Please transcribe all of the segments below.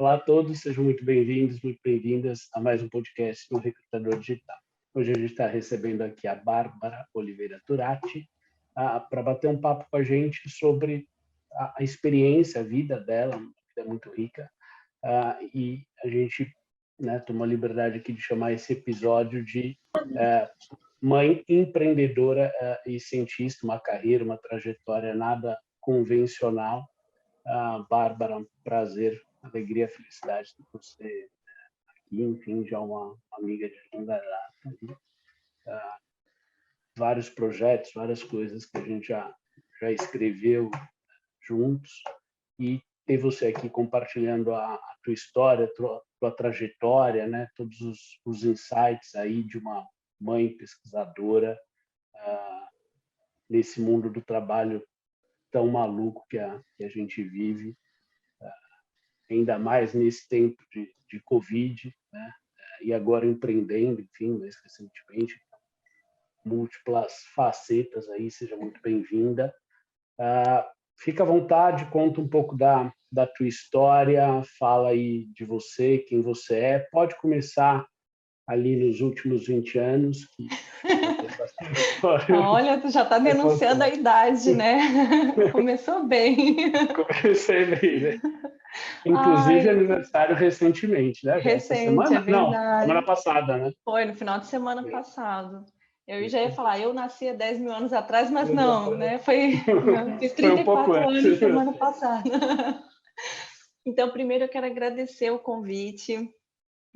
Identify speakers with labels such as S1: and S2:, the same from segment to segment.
S1: Olá a todos, sejam muito bem-vindos, muito bem-vindas a mais um podcast do Recrutador Digital. Hoje a gente está recebendo aqui a Bárbara Oliveira Turati para bater um papo com a gente sobre a experiência, a vida dela, uma vida muito rica. E a gente tomou a liberdade aqui de chamar esse episódio de mãe empreendedora e cientista, uma carreira, uma trajetória nada convencional. Bárbara, um prazer, alegria, felicidade de você aqui, enfim, já uma amiga de longa data. Vários projetos, várias coisas que a gente já escreveu juntos, e ter você aqui compartilhando a tua história, tua trajetória, né? Todos os insights aí de uma mãe pesquisadora nesse mundo do trabalho tão maluco que a gente vive, ainda mais nesse tempo de Covid, né? E agora empreendendo, enfim, mais recentemente, múltiplas facetas aí, seja muito bem-vinda. Fica à vontade, conta um pouco da tua história, fala aí de você, quem você é. Pode começar ali nos últimos 20 anos, que
S2: Olha, tu já está denunciando a idade, né? Começou bem.
S1: Comecei bem, né? Inclusive, aniversário recentemente, né? Essa
S2: Recente,
S1: semana?
S2: é verdade.
S1: Não, semana passada, né?
S2: Foi, no final de semana passado. Eu já ia falar, eu nasci há 10 mil anos atrás, mas não, né? Fiz
S1: Foi um pouco
S2: 34
S1: antes.
S2: anos semana passada. Então, primeiro eu quero agradecer o convite.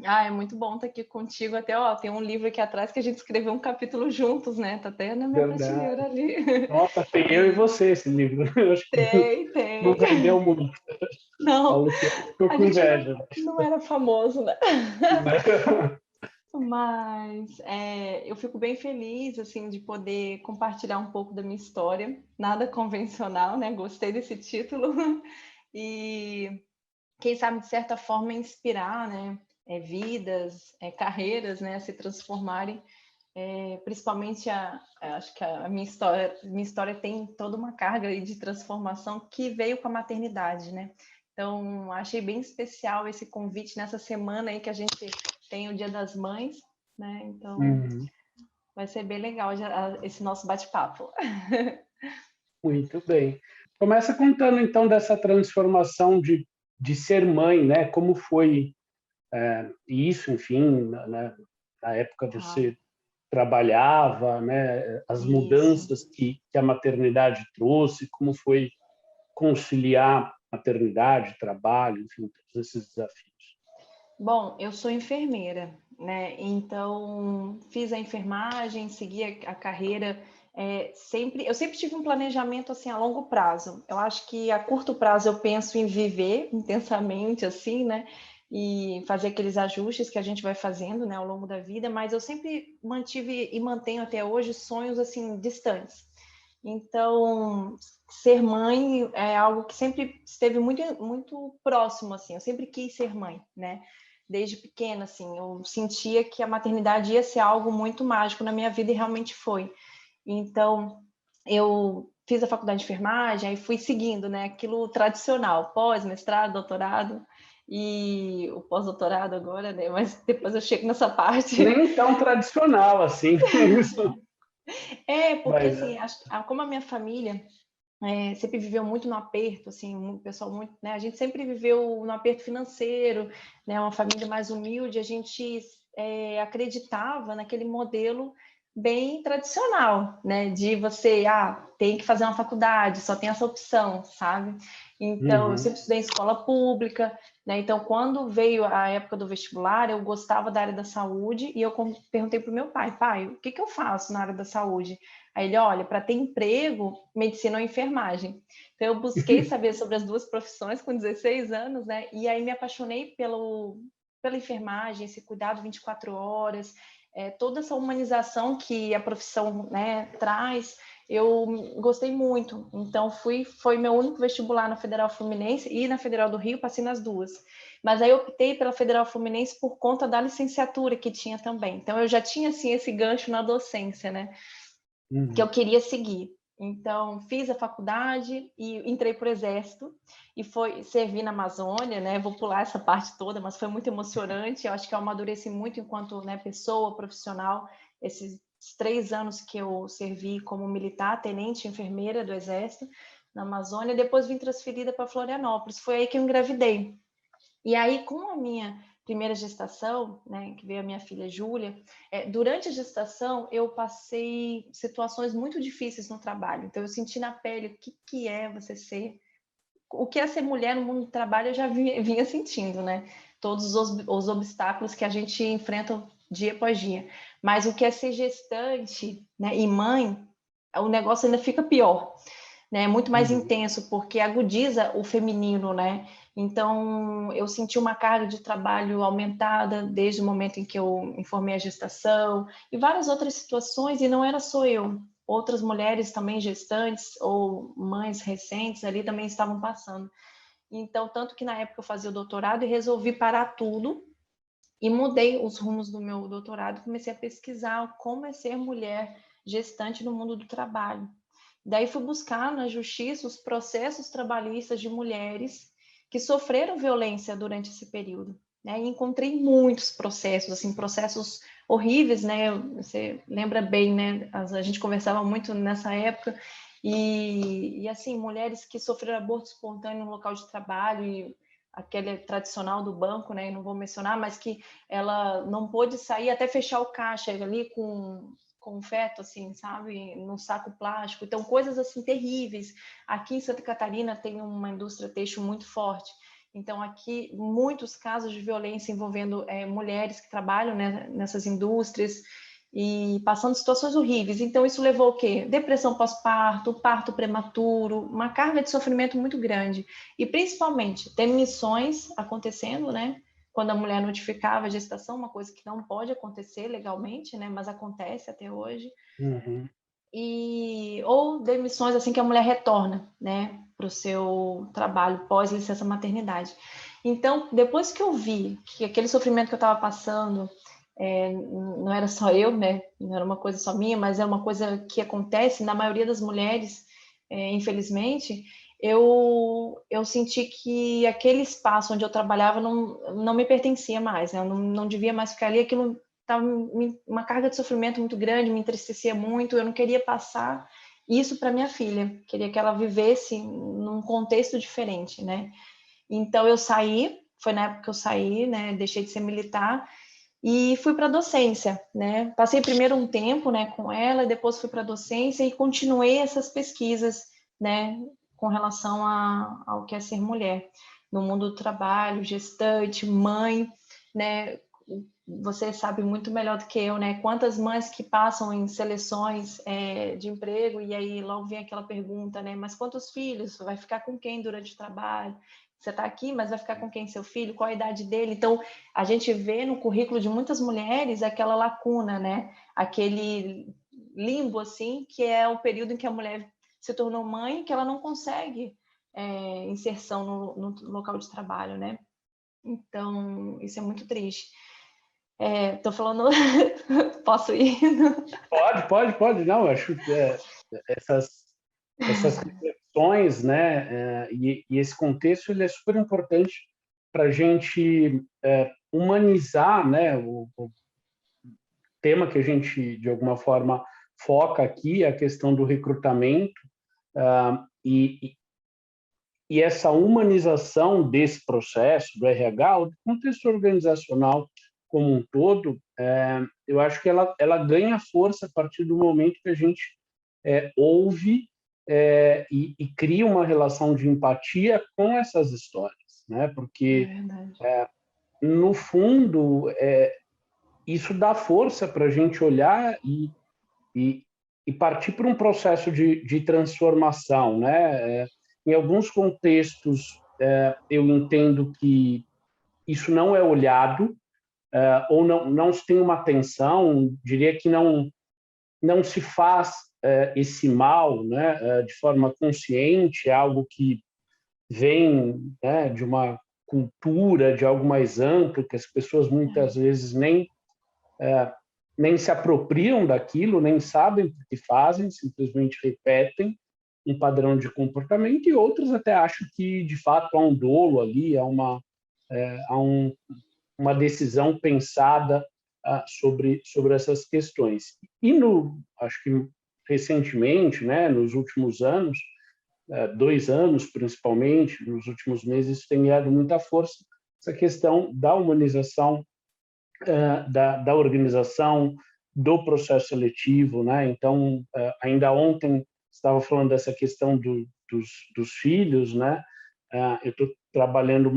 S2: É muito bom estar aqui contigo. Até, tem um livro aqui atrás que a gente escreveu um capítulo juntos, né? Tá até na minha prateleira ali.
S1: Nossa, tem eu e você esse livro. Eu acho que
S2: Tem.
S1: não vendeu muito.
S2: Não,
S1: Ficou
S2: a
S1: com
S2: gente
S1: inveja.
S2: não era famoso, né? Mas eu fico bem feliz, assim, de poder compartilhar um pouco da minha história. Nada convencional, né? Gostei desse título. E quem sabe, de certa forma, inspirar, né? Vidas, carreiras, né? A se transformarem. Principalmente, acho que a minha história tem toda uma carga aí de transformação que veio com a maternidade, né? Então, achei bem especial esse convite nessa semana aí que a gente tem o Dia das Mães, né? Então, vai ser bem legal esse nosso bate-papo.
S1: Muito bem. Começa contando, então, dessa transformação de ser mãe, né? Como foi isso, enfim, né? Na época você trabalhava, né? As mudanças que a maternidade trouxe, como foi conciliar maternidade, trabalho, enfim, todos esses desafios.
S2: Bom, eu sou enfermeira, né? Então, fiz a enfermagem, segui a carreira. Eu sempre tive um planejamento assim a longo prazo. Eu acho que a curto prazo eu penso em viver intensamente, assim, né? E fazer aqueles ajustes que a gente vai fazendo, né, ao longo da vida. Mas eu sempre mantive e mantenho até hoje sonhos assim distantes. Então, ser mãe é algo que sempre esteve muito, muito próximo, assim. Eu sempre quis ser mãe, né? Desde pequena, assim, eu sentia que a maternidade ia ser algo muito mágico na minha vida e realmente foi. Então, eu fiz a faculdade de enfermagem, aí fui seguindo, né, aquilo tradicional, pós, mestrado, doutorado e o pós-doutorado agora, né, mas depois eu chego nessa parte.
S1: Nem tão tradicional assim.
S2: Porque assim, como a minha família sempre viveu muito no aperto, assim, um pessoal muito, né? A gente sempre viveu no aperto financeiro, né? Uma família mais humilde, a gente acreditava naquele modelo bem tradicional, né? De você, tem que fazer uma faculdade, só tem essa opção, sabe? Então, eu sempre estudei em escola pública, né? Então, quando veio a época do vestibular, eu gostava da área da saúde e eu perguntei para o meu pai, o que eu faço na área da saúde? Aí ele, olha, para ter emprego, medicina ou enfermagem. Então, eu busquei saber sobre as duas profissões com 16 anos, né? E aí me apaixonei pela enfermagem, esse cuidado 24 horas, toda essa humanização que a profissão, né, traz. Eu gostei muito. Então, foi meu único vestibular na Federal Fluminense e na Federal do Rio, passei nas duas. Mas aí eu optei pela Federal Fluminense por conta da licenciatura que tinha também. Então, eu já tinha, assim, esse gancho na docência, né? Que eu queria seguir. Então, fiz a faculdade e entrei para o Exército e servi na Amazônia, né? Vou pular essa parte toda, mas foi muito emocionante. Eu acho que eu amadureci muito enquanto, né, pessoa profissional. Esses 3 anos que eu servi como militar, tenente enfermeira do Exército na Amazônia, depois vim transferida para Florianópolis. Foi aí que eu engravidei. E aí, com a minha primeira gestação, né, que veio a minha filha Júlia, durante a gestação eu passei situações muito difíceis no trabalho. Então eu senti na pele que é você ser, o que é ser mulher no mundo do trabalho eu já vinha sentindo, né? Todos os obstáculos que a gente enfrenta dia após dia. Mas o que é ser gestante, né, e mãe, o negócio ainda fica pior, né? É muito mais intenso, porque agudiza o feminino, né? Então, eu senti uma carga de trabalho aumentada desde o momento em que eu informei a gestação e várias outras situações, e não era só eu. Outras mulheres também gestantes ou mães recentes ali também estavam passando. Então, tanto que na época eu fazia o doutorado e resolvi parar tudo e mudei os rumos do meu doutorado, comecei a pesquisar como é ser mulher gestante no mundo do trabalho. Daí fui buscar na justiça os processos trabalhistas de mulheres que sofreram violência durante esse período, né? E encontrei muitos processos, assim, processos horríveis, né? Você lembra bem, né? A gente conversava muito nessa época e assim, mulheres que sofreram aborto espontâneo no local de trabalho e aquele tradicional do banco, né? Não vou mencionar, mas que ela não pôde sair até fechar o caixa ali com feto, assim, sabe, num saco plástico. Então, coisas assim terríveis. Aqui em Santa Catarina tem uma indústria têxtil muito forte. Então, aqui, muitos casos de violência envolvendo mulheres que trabalham, né, nessas indústrias e passando situações horríveis. Então, isso levou o quê? Depressão pós-parto, parto prematuro, uma carga de sofrimento muito grande. E, principalmente, demissões acontecendo, né? Quando a mulher notificava a gestação, uma coisa que não pode acontecer legalmente, né? Mas acontece até hoje.
S1: Uhum.
S2: Ou demissões assim que a mulher retorna, né, para o seu trabalho pós licença maternidade. Então, depois que eu vi que aquele sofrimento que eu estava passando não era só eu, né, não era uma coisa só minha, mas é uma coisa que acontece na maioria das mulheres, infelizmente, eu senti que aquele espaço onde eu trabalhava não me pertencia mais, né? Eu não devia mais ficar ali, aquilo estava uma carga de sofrimento muito grande, me entristecia muito, eu não queria passar isso para minha filha, queria que ela vivesse num contexto diferente, né? Então eu saí, foi na época que eu saí, né? Deixei de ser militar e fui para a docência, né? Passei primeiro um tempo, né, com ela, depois fui para a docência e continuei essas pesquisas, né, com relação ao que é ser mulher no mundo do trabalho, gestante, mãe, né? Você sabe muito melhor do que eu, né? Quantas mães que passam em seleções de emprego e aí logo vem aquela pergunta, né? Mas quantos filhos? Vai ficar com quem durante o trabalho? Você está aqui, mas vai ficar com quem seu filho? Qual a idade dele? Então, a gente vê no currículo de muitas mulheres aquela lacuna, né? Aquele limbo, assim, que é o período em que a mulher se tornou mãe, que ela não consegue inserção no local de trabalho, né? Então, isso é muito triste. Tô falando, posso ir?
S1: Pode. Não, acho que essas reflexões, né, e esse contexto ele é super importante para a gente humanizar, né, o tema que a gente, de alguma forma, foca aqui, a questão do recrutamento, e essa humanização desse processo, do RH, do contexto organizacional como um todo, eu acho que ela ganha força a partir do momento que a gente ouve e cria uma relação de empatia com essas histórias, né? Porque, no fundo, isso dá força para a gente olhar e partir para um processo de transformação, né? Em alguns contextos, eu entendo que isso não é olhado, ou não se tem uma atenção, diria que não se faz esse mal, né, de forma consciente, é algo que vem, né, de uma cultura, de algo mais amplo, que as pessoas muitas vezes nem nem se apropriam daquilo, nem sabem o que fazem, simplesmente repetem um padrão de comportamento, e outros até acham que, de fato, há um dolo ali, uma decisão pensada sobre essas questões. E, acho que recentemente, né, nos últimos anos, 2 anos principalmente, nos últimos meses, tem ganhado muita força essa questão da humanização, da organização, do processo seletivo, né? Então, ainda ontem estava falando dessa questão dos filhos, né? Eu estou trabalhando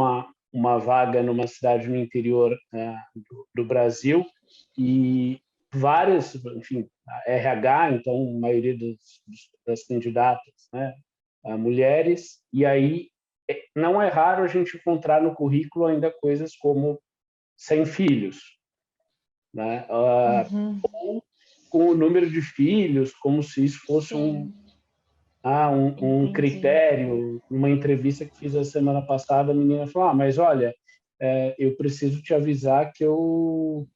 S1: uma vaga numa cidade no interior do Brasil, e várias, enfim, a RH, então a maioria das candidatas, né? Mulheres, e aí não é raro a gente encontrar no currículo ainda coisas como sem filhos, né?
S2: Uhum.
S1: Com o número de filhos, como se isso fosse
S2: Sim,
S1: um
S2: entendi.
S1: critério. Numa entrevista que fiz a semana passada, a menina falou: mas olha, eu preciso te avisar que eu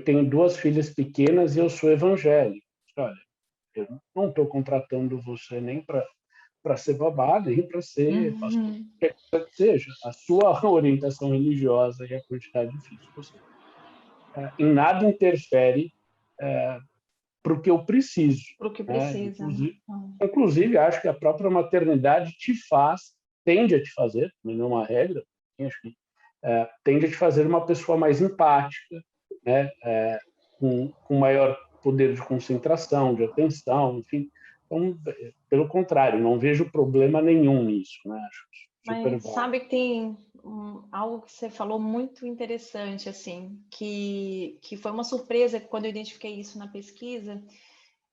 S1: tenho 2 filhas pequenas e eu sou evangélico. Olha, eu não estou contratando você nem para ser babá, nem para ser pastor,
S2: Uhum.
S1: quer que seja. A sua orientação religiosa e a quantidade de filhos que você em nada interfere para o que eu preciso.
S2: Para o que
S1: Né?
S2: precisa.
S1: Inclusive, acho que a própria maternidade tende a te fazer, não é uma regra, acho que tende a te fazer uma pessoa mais empática, né? Com maior poder de concentração, de atenção, enfim. Então, pelo contrário, não vejo problema nenhum nisso, né? Acho super
S2: Mas
S1: válido.
S2: sabe que tem algo que você falou muito interessante, assim, que foi uma surpresa quando eu identifiquei isso na pesquisa,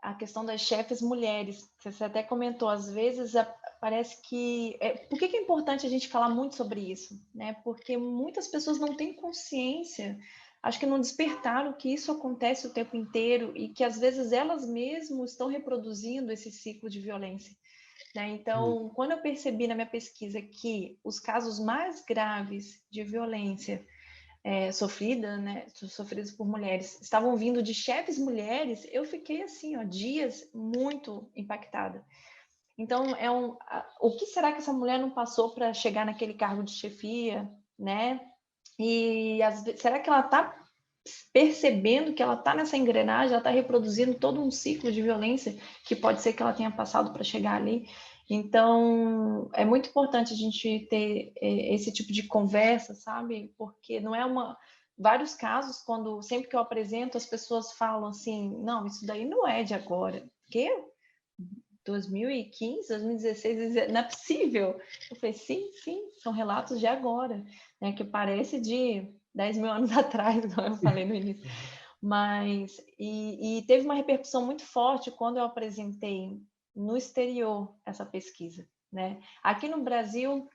S2: a questão das chefes mulheres. Você até comentou, às vezes parece que... por que é importante a gente falar muito sobre isso? Né? Porque muitas pessoas não têm consciência, acho que não despertaram que isso acontece o tempo inteiro e que às vezes elas mesmas estão reproduzindo esse ciclo de violência. Né? Então, quando eu percebi na minha pesquisa que os casos mais graves de violência sofrida, né, sofridos por mulheres, estavam vindo de chefes mulheres, eu fiquei assim, ó, dias muito impactada. Então, o que será que essa mulher não passou para chegar naquele cargo de chefia, né? E será que ela está percebendo que ela está nessa engrenagem, ela está reproduzindo todo um ciclo de violência que pode ser que ela tenha passado para chegar ali? Então, é muito importante a gente ter esse tipo de conversa, sabe? Porque não é vários casos, sempre que eu apresento, as pessoas falam assim, não, isso daí não é de agora. Que 2015, 2016, não é possível. Eu falei, sim, são relatos de agora, né? Que parece de 10 mil anos atrás, como eu falei no início. Mas, e teve uma repercussão muito forte quando eu apresentei no exterior essa pesquisa, né? Aqui no Brasil,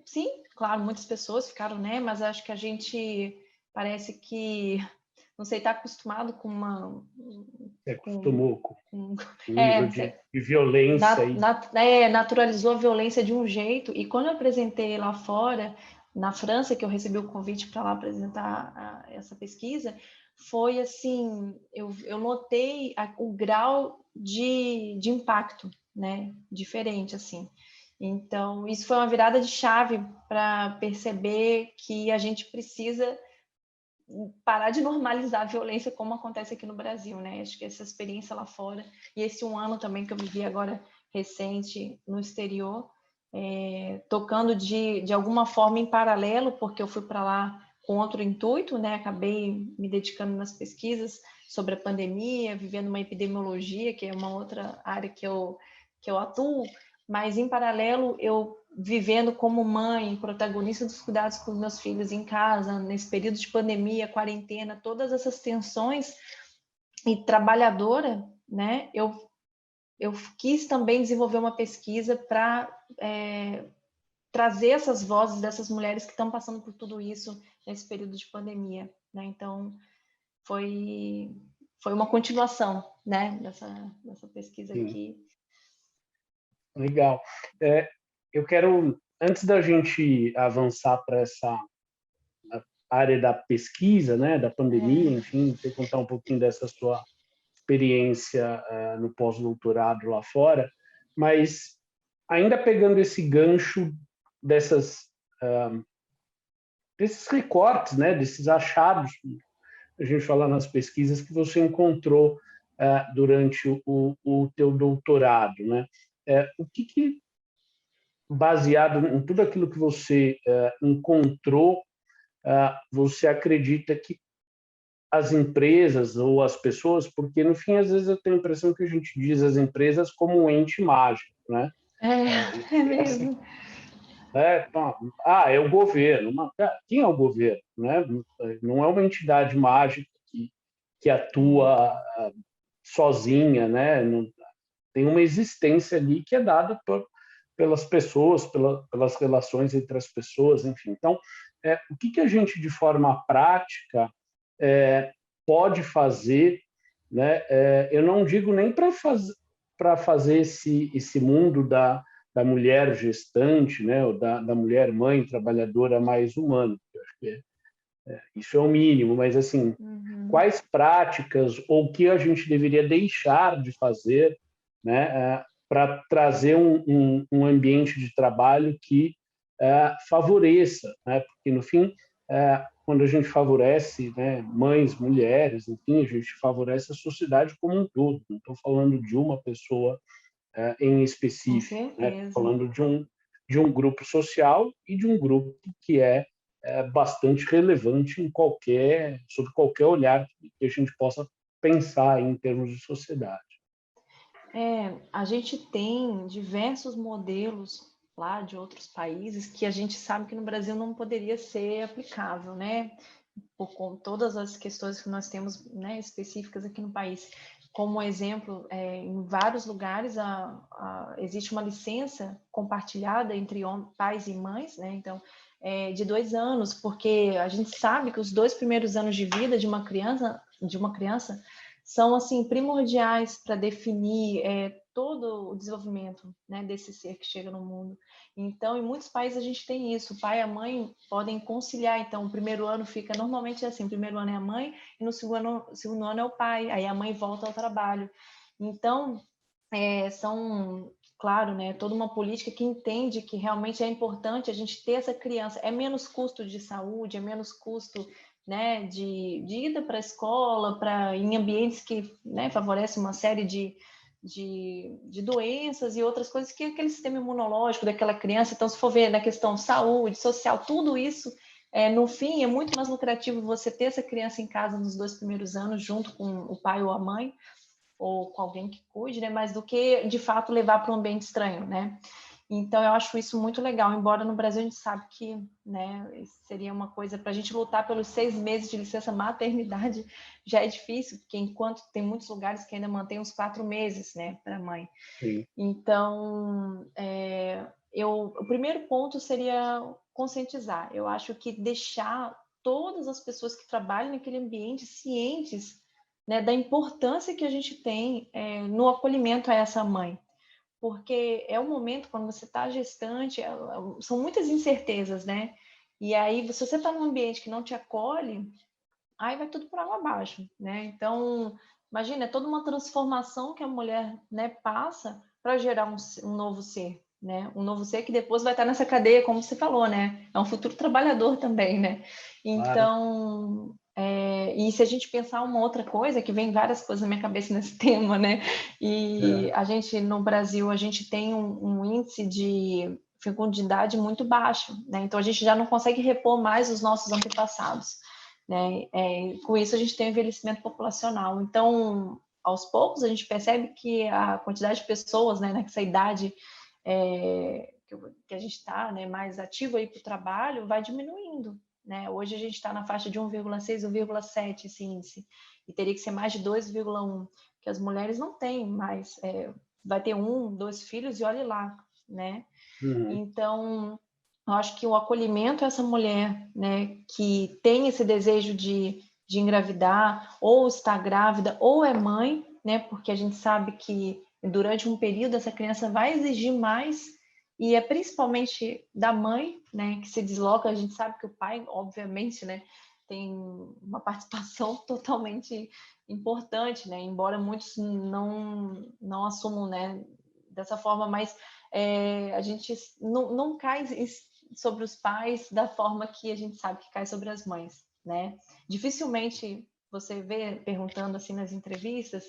S2: sim, claro, muitas pessoas ficaram, né? Mas acho que a gente parece que, não sei, está acostumado com
S1: Você
S2: com,
S1: acostumou com
S2: com
S1: o nível de violência e
S2: naturalizou a violência de um jeito, e quando eu apresentei lá fora, na França, que eu recebi o convite para lá apresentar essa pesquisa, foi assim, eu notei o grau de impacto, né, diferente, assim. Então, isso foi uma virada de chave para perceber que a gente precisa parar de normalizar a violência como acontece aqui no Brasil, né? Acho que essa experiência lá fora e esse 1 ano também que eu vivi agora recente no exterior, tocando de alguma forma em paralelo, porque eu fui para lá com outro intuito, né? Acabei me dedicando nas pesquisas sobre a pandemia, vivendo uma epidemiologia, que é uma outra área que eu atuo, mas em paralelo eu vivendo como mãe, protagonista dos cuidados com os meus filhos em casa, nesse período de pandemia, quarentena, todas essas tensões, e trabalhadora, né? Eu quis também desenvolver uma pesquisa para trazer essas vozes dessas mulheres que estão passando por tudo isso nesse período de pandemia, né? Então, foi uma continuação, né, dessa pesquisa
S1: sim,
S2: aqui.
S1: legal. Eu quero, antes da gente avançar para área da pesquisa, né, da pandemia, enfim, você contar um pouquinho dessa sua experiência no pós-doutorado lá fora, mas ainda pegando esse gancho desses recortes, né, desses achados, a gente fala nas pesquisas que você encontrou durante o teu doutorado, né? O que baseado em tudo aquilo que você encontrou, você acredita que as empresas ou as pessoas, porque no fim às vezes eu tenho a impressão que a gente diz as empresas como um ente mágico, né?
S2: É
S1: Assim,
S2: mesmo.
S1: é o governo. Quem é o governo, né? Não é uma entidade mágica que atua sozinha, né? Não, tem uma existência ali que é dada pelas pessoas, pelas relações entre as pessoas, enfim. Então, o que a gente, de forma prática, pode fazer, né? Eu não digo nem para fazer esse mundo da mulher gestante, né? Ou da mulher mãe trabalhadora mais humano. Eu acho que isso é o mínimo, mas assim, quais práticas ou o que a gente deveria deixar de fazer, né, para trazer um ambiente de trabalho que favoreça, né? Porque no fim, quando a gente favorece, né, mães, mulheres, enfim, a gente favorece a sociedade como um todo. Não estou falando de uma pessoa em
S2: Com
S1: específico, né? Estou
S2: certeza.
S1: falando de um grupo social e de um grupo que é bastante relevante sobre qualquer olhar que a gente possa pensar em termos de sociedade.
S2: A gente tem diversos modelos lá de outros países que a gente sabe que no Brasil não poderia ser aplicável, né? Com todas as questões que nós temos, né, específicas aqui no país. Como exemplo, em vários lugares existe uma licença compartilhada entre pais e mães, né? Então, de 2 anos, porque a gente sabe que os 2 primeiros anos de vida de uma criança são assim primordiais para definir todo o desenvolvimento, né, desse ser que chega no mundo. Então, em muitos países a gente tem isso, o pai e a mãe podem conciliar. Então, o primeiro ano fica normalmente assim, o primeiro ano é a mãe e no segundo ano é o pai, aí a mãe volta ao trabalho. Então, são, claro, né, toda uma política que entende que realmente é importante a gente ter essa criança. É menos custo de saúde, é menos custo, né, de ida para a escola, em ambientes que, né, favorecem uma série de doenças e outras coisas que aquele sistema imunológico daquela criança. Então, se for ver na questão saúde, social, tudo isso, no fim, é muito mais lucrativo você ter essa criança em casa nos 2 primeiros anos, junto com o pai ou a mãe, ou com alguém que cuide, né? Mas do que, de fato, levar para um ambiente estranho, né? Então, eu acho isso muito legal, embora no Brasil a gente sabe que, né, seria uma coisa para a gente lutar pelos 6 meses de licença maternidade já é difícil, porque enquanto tem muitos lugares que ainda mantém os 4 meses, né, para a mãe.
S1: Sim.
S2: Então, o primeiro ponto seria conscientizar. Eu acho que deixar todas as pessoas que trabalham naquele ambiente cientes, né, da importância que a gente tem no acolhimento a essa mãe. Porque é um momento, quando você está gestante, são muitas incertezas, né? E aí, se você está num ambiente que não te acolhe, aí vai tudo por água abaixo, né? Então, imagina, é toda uma transformação que a mulher, né, passa para gerar um novo ser, né? Um novo ser que depois vai estar nessa cadeia, como você falou, né? É um futuro trabalhador também, né?
S1: Claro.
S2: Então, e se a gente pensar uma outra coisa, que vem várias coisas na minha cabeça nesse tema, né? E a gente, no Brasil, a gente tem um índice de fecundidade muito baixo, né? Então, a gente já não consegue repor mais os nossos antepassados, né? Com isso, a gente tem um envelhecimento populacional. Então, aos poucos, a gente percebe que a quantidade de pessoas, né, nessa idade que a gente está, né, mais ativo aí para o trabalho, vai diminuindo, né? Hoje a gente está na faixa de 1,6, 1,7 esse índice, e teria que ser mais de 2,1, que as mulheres não têm mais, vai ter 1, 2 filhos e olhe lá, né? Então, eu acho que o acolhimento a essa mulher, né, que tem esse desejo de engravidar, ou está grávida, ou é mãe, né, porque a gente sabe que durante um período essa criança vai exigir mais e é principalmente da mãe, né, que se desloca. A gente sabe que o pai, obviamente, né, tem uma participação totalmente importante, né, embora muitos não assumam, né, dessa forma, mas a gente não cai sobre os pais da forma que a gente sabe que cai sobre as mães, né? Dificilmente você vê perguntando assim nas entrevistas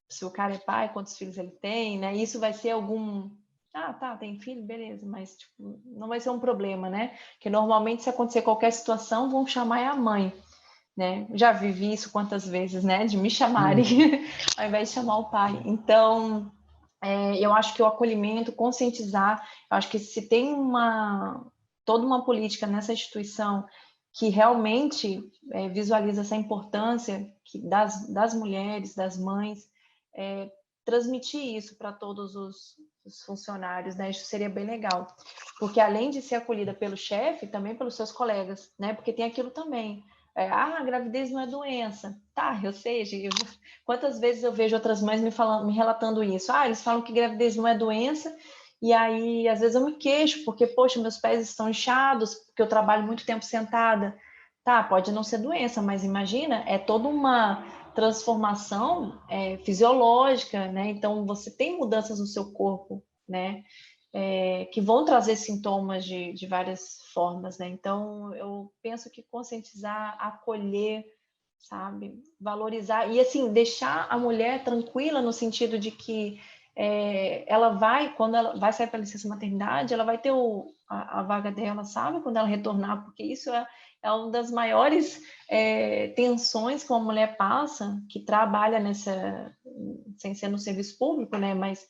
S2: se o cara é pai, quantos filhos ele tem, né? Isso vai ser algum... Ah, tá, tem filho, beleza, mas tipo, não vai ser um problema, né? Porque normalmente, se acontecer qualquer situação, vão chamar a mãe, né? Já vivi isso quantas vezes, né? De me chamarem ao invés de chamar o pai. Então, eu acho que o acolhimento, conscientizar, eu acho que se tem toda uma política nessa instituição que realmente visualiza essa importância das mulheres, das mães, transmitir isso para todos os funcionários, né? Isso seria bem legal, porque além de ser acolhida pelo chefe, também pelos seus colegas, né? Porque tem aquilo também. A gravidez não é doença. Tá, eu sei, quantas vezes eu vejo outras mães me relatando isso. Eles falam que gravidez não é doença, e aí às vezes eu me queixo, porque, poxa, meus pés estão inchados, porque eu trabalho muito tempo sentada. Tá, pode não ser doença, mas imagina, é toda uma transformação fisiológica, né? Então você tem mudanças no seu corpo, né? Que vão trazer sintomas de várias formas, né? Então eu penso que conscientizar, acolher, sabe, valorizar e assim deixar a mulher tranquila no sentido de que ela vai, quando ela vai sair para licença maternidade, ela vai ter a vaga dela, sabe, quando ela retornar, porque isso é uma das maiores tensões que uma mulher passa, que trabalha sem ser no serviço público, né, mas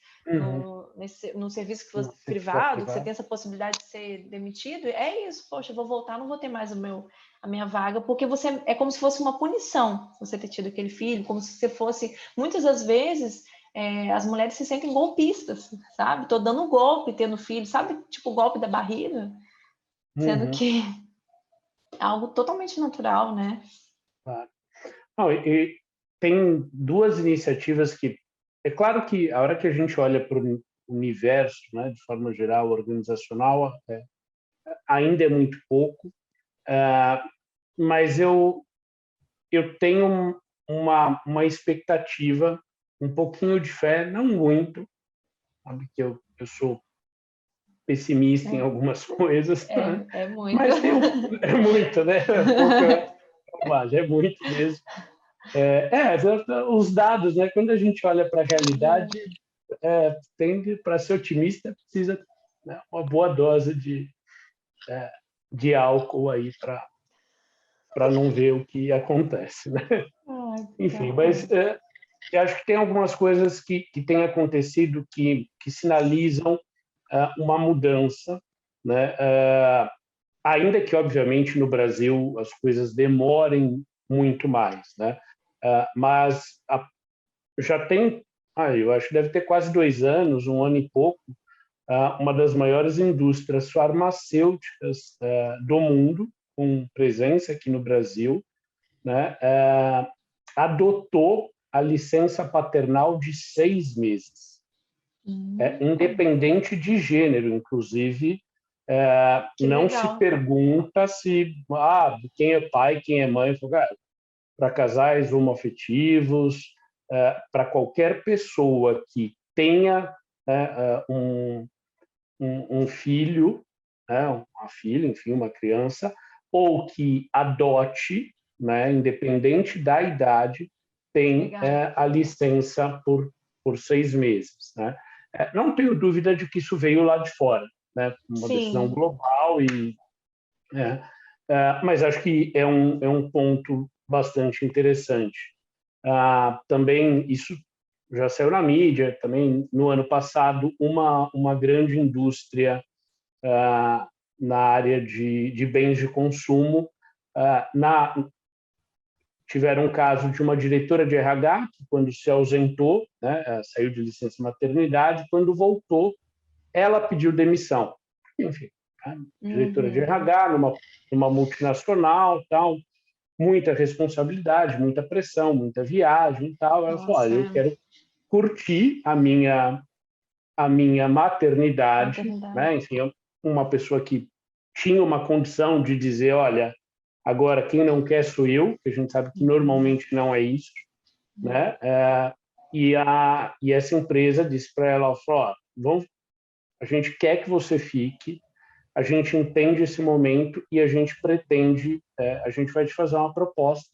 S2: no serviço privado, que você tem essa possibilidade de ser demitido, é isso, poxa, eu vou voltar, não vou ter mais a minha vaga, porque você é como se fosse uma punição você ter tido aquele filho, como se você fosse, muitas das vezes, as mulheres se sentem golpistas, sabe? Tô dando um golpe tendo filho, sabe? Tipo o golpe da barriga, sendo que é algo totalmente natural, né?
S1: Claro. Não, e tem duas iniciativas que... É claro que a hora que a gente olha para o universo, né, de forma geral, organizacional, ainda é muito pouco, mas eu tenho uma expectativa, um pouquinho de fé, não muito, sabe que eu sou pessimista em algumas coisas, né?
S2: É muito.
S1: Mas é muito, né? Pouca bobagem, é muito mesmo. Os dados, né? Quando a gente olha para a realidade, tende para ser otimista, precisa, né, uma boa dose de álcool aí para não ver o que acontece, né? Enfim, mas eu acho que tem algumas coisas que têm acontecido que sinalizam uma mudança, né? Ainda que, obviamente, no Brasil as coisas demorem muito mais, né? Mas já tem, eu acho que deve ter quase 2 anos, um ano e pouco, uma das maiores indústrias farmacêuticas do mundo, com presença aqui no Brasil, né? Adotou a licença paternal de 6 meses, independente de gênero, inclusive. Não
S2: legal.
S1: se pergunta se quem é pai, quem é mãe. Para casais homoafetivos, para qualquer pessoa que tenha um filho, uma filha, enfim, uma criança, ou que adote, né, independente da idade, tem a licença por 6 meses. Né? Não tenho dúvida de que isso veio lá de fora, né? Uma decisão global, mas acho que é um ponto bastante interessante. Também isso já saiu na mídia, também no ano passado, uma grande indústria na área de bens de consumo. Tiveram um caso de uma diretora de RH que, quando se ausentou, né, saiu de licença maternidade, quando voltou, ela pediu demissão. Enfim, diretora de RH numa multinacional, tal, muita responsabilidade, muita pressão, muita viagem e tal. Ela falou: eu quero curtir a minha maternidade, né? Enfim, uma pessoa que tinha uma condição de dizer, olha, agora quem não quer sou eu, que a gente sabe que normalmente não é isso, né? E essa empresa disse para ela, ó, a gente quer que você fique, a gente entende esse momento e a gente pretende, a gente vai te fazer uma proposta,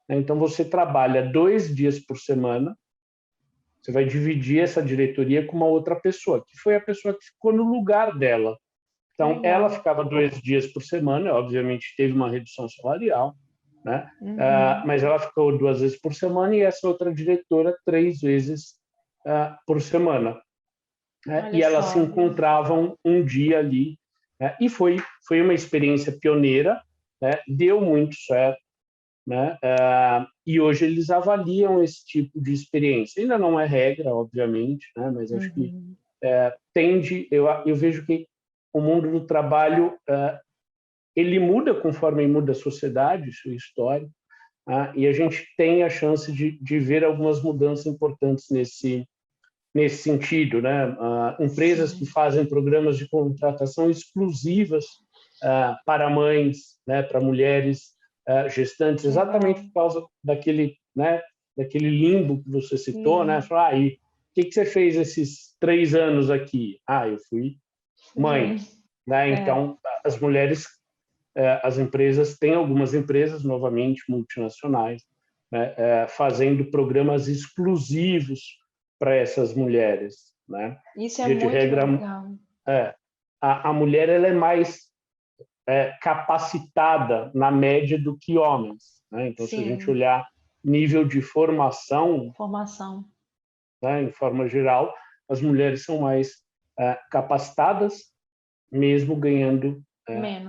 S1: né? Então você trabalha 2 dias por semana, você vai dividir essa diretoria com uma outra pessoa, que foi a pessoa que ficou no lugar dela. Então, ela ficava 2 dias por semana, obviamente teve uma redução salarial, né? Mas ela ficou 2 vezes por semana e essa outra diretora 3 vezes por semana. Né? E elas se encontravam um dia ali, né? E foi uma experiência pioneira, né? Deu muito certo, né? E hoje eles avaliam esse tipo de experiência. Ainda não é regra, obviamente, né? Mas acho que tende, eu vejo que o mundo do trabalho ele muda conforme muda a sociedade, sua história, e a gente tem a chance de ver algumas mudanças importantes nesse sentido, né? Empresas que fazem programas de contratação exclusivas para mães, né? Para mulheres gestantes, exatamente por causa daquele, né? Daquele limbo que você citou, né? Falar, e o que você fez esses 3 anos aqui? Eu fui mãe, né? Então as mulheres, as empresas, tem algumas empresas, novamente multinacionais, né? Fazendo programas exclusivos para essas mulheres, né?
S2: Isso é muito legal.
S1: A mulher ela é mais capacitada na média do que homens, né? Então, se a gente olhar nível de formação, né, em forma geral, as mulheres são mais capacitadas, mesmo ganhando,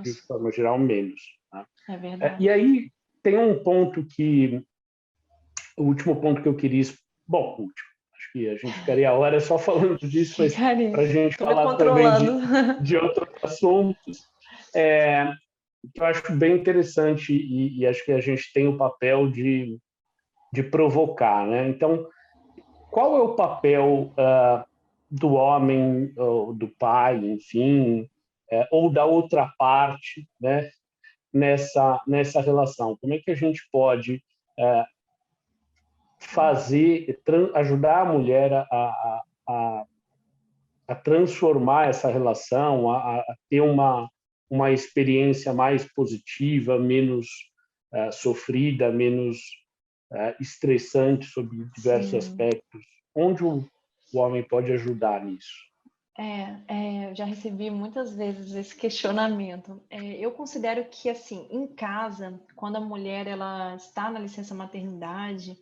S1: de forma geral, menos. Né?
S2: É verdade.
S1: E aí tem um ponto o último ponto que eu queria, bom, último, acho que a gente ficaria a hora só falando disso, mas para a gente falar também de outros assuntos, que eu acho bem interessante e acho que a gente tem o papel de provocar, né? Então, qual é o papel do homem, ou do pai, enfim, ou da outra parte, né? Nessa relação? Como é que a gente pode ajudar a mulher a transformar essa relação, a ter uma experiência mais positiva, menos sofrida, menos estressante sob diversos aspectos? Onde o homem pode ajudar nisso?
S2: Eu já recebi muitas vezes esse questionamento. Eu considero que, assim, em casa, quando a mulher ela está na licença maternidade,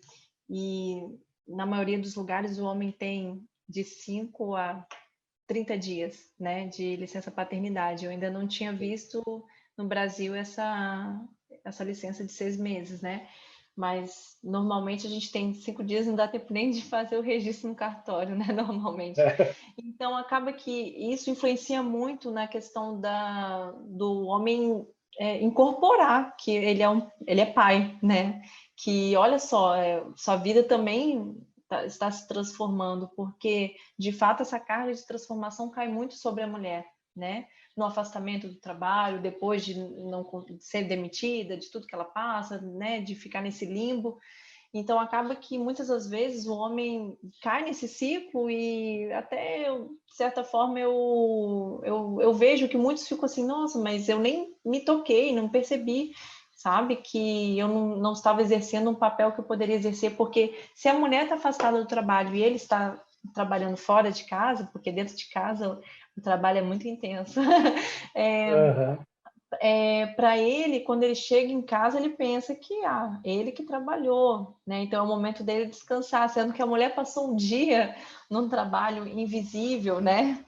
S2: e na maioria dos lugares o homem tem de 5 a 30 dias, né, de licença paternidade. Eu ainda não tinha visto no Brasil essa licença de 6 meses, né? Mas normalmente a gente tem 5 dias, não dá tempo nem de fazer o registro no cartório, né? Normalmente. Então acaba que isso influencia muito na questão do homem incorporar que ele é pai, né? Que olha só, sua vida também está se transformando, porque de fato essa carga de transformação cai muito sobre a mulher, né? No afastamento do trabalho, depois de não ser demitida, de tudo que ela passa, né? De ficar nesse limbo. Então acaba que muitas das vezes o homem cai nesse ciclo e até, de certa forma, eu vejo que muitos ficam assim, nossa, mas eu nem me toquei, não percebi, sabe, que eu não estava exercendo um papel que eu poderia exercer, porque se a mulher está afastada do trabalho e ele está trabalhando fora de casa, porque dentro de casa o trabalho é muito intenso, para ele, quando ele chega em casa, ele pensa que ele que trabalhou, né? Então é o momento dele descansar, sendo que a mulher passou um dia num trabalho invisível, né?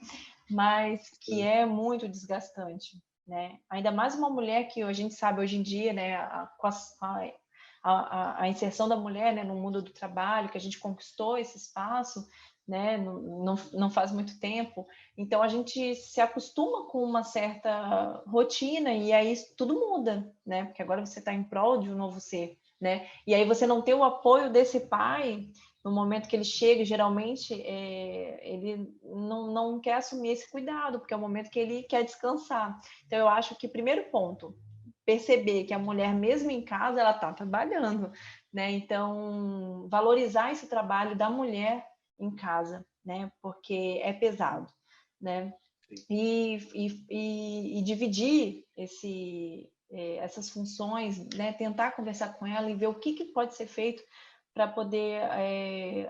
S2: Mas que é muito desgastante, né? Ainda mais uma mulher que a gente sabe hoje em dia, né? A inserção da mulher, né, no mundo do trabalho, que a gente conquistou esse espaço, né, não faz muito tempo. Então a gente se acostuma com uma certa rotina e aí tudo muda, né? Porque agora você está em prol de um novo ser, né? E aí você não ter o apoio desse pai no momento que ele chega, geralmente, ele não quer assumir esse cuidado, porque é o momento que ele quer descansar. Então, eu acho que, primeiro ponto, perceber que a mulher, mesmo em casa, ela está trabalhando, né? Então, valorizar esse trabalho da mulher em casa, né? Porque é pesado, né? E dividir essas funções, né? Tentar conversar com ela e ver o que pode ser feito para poder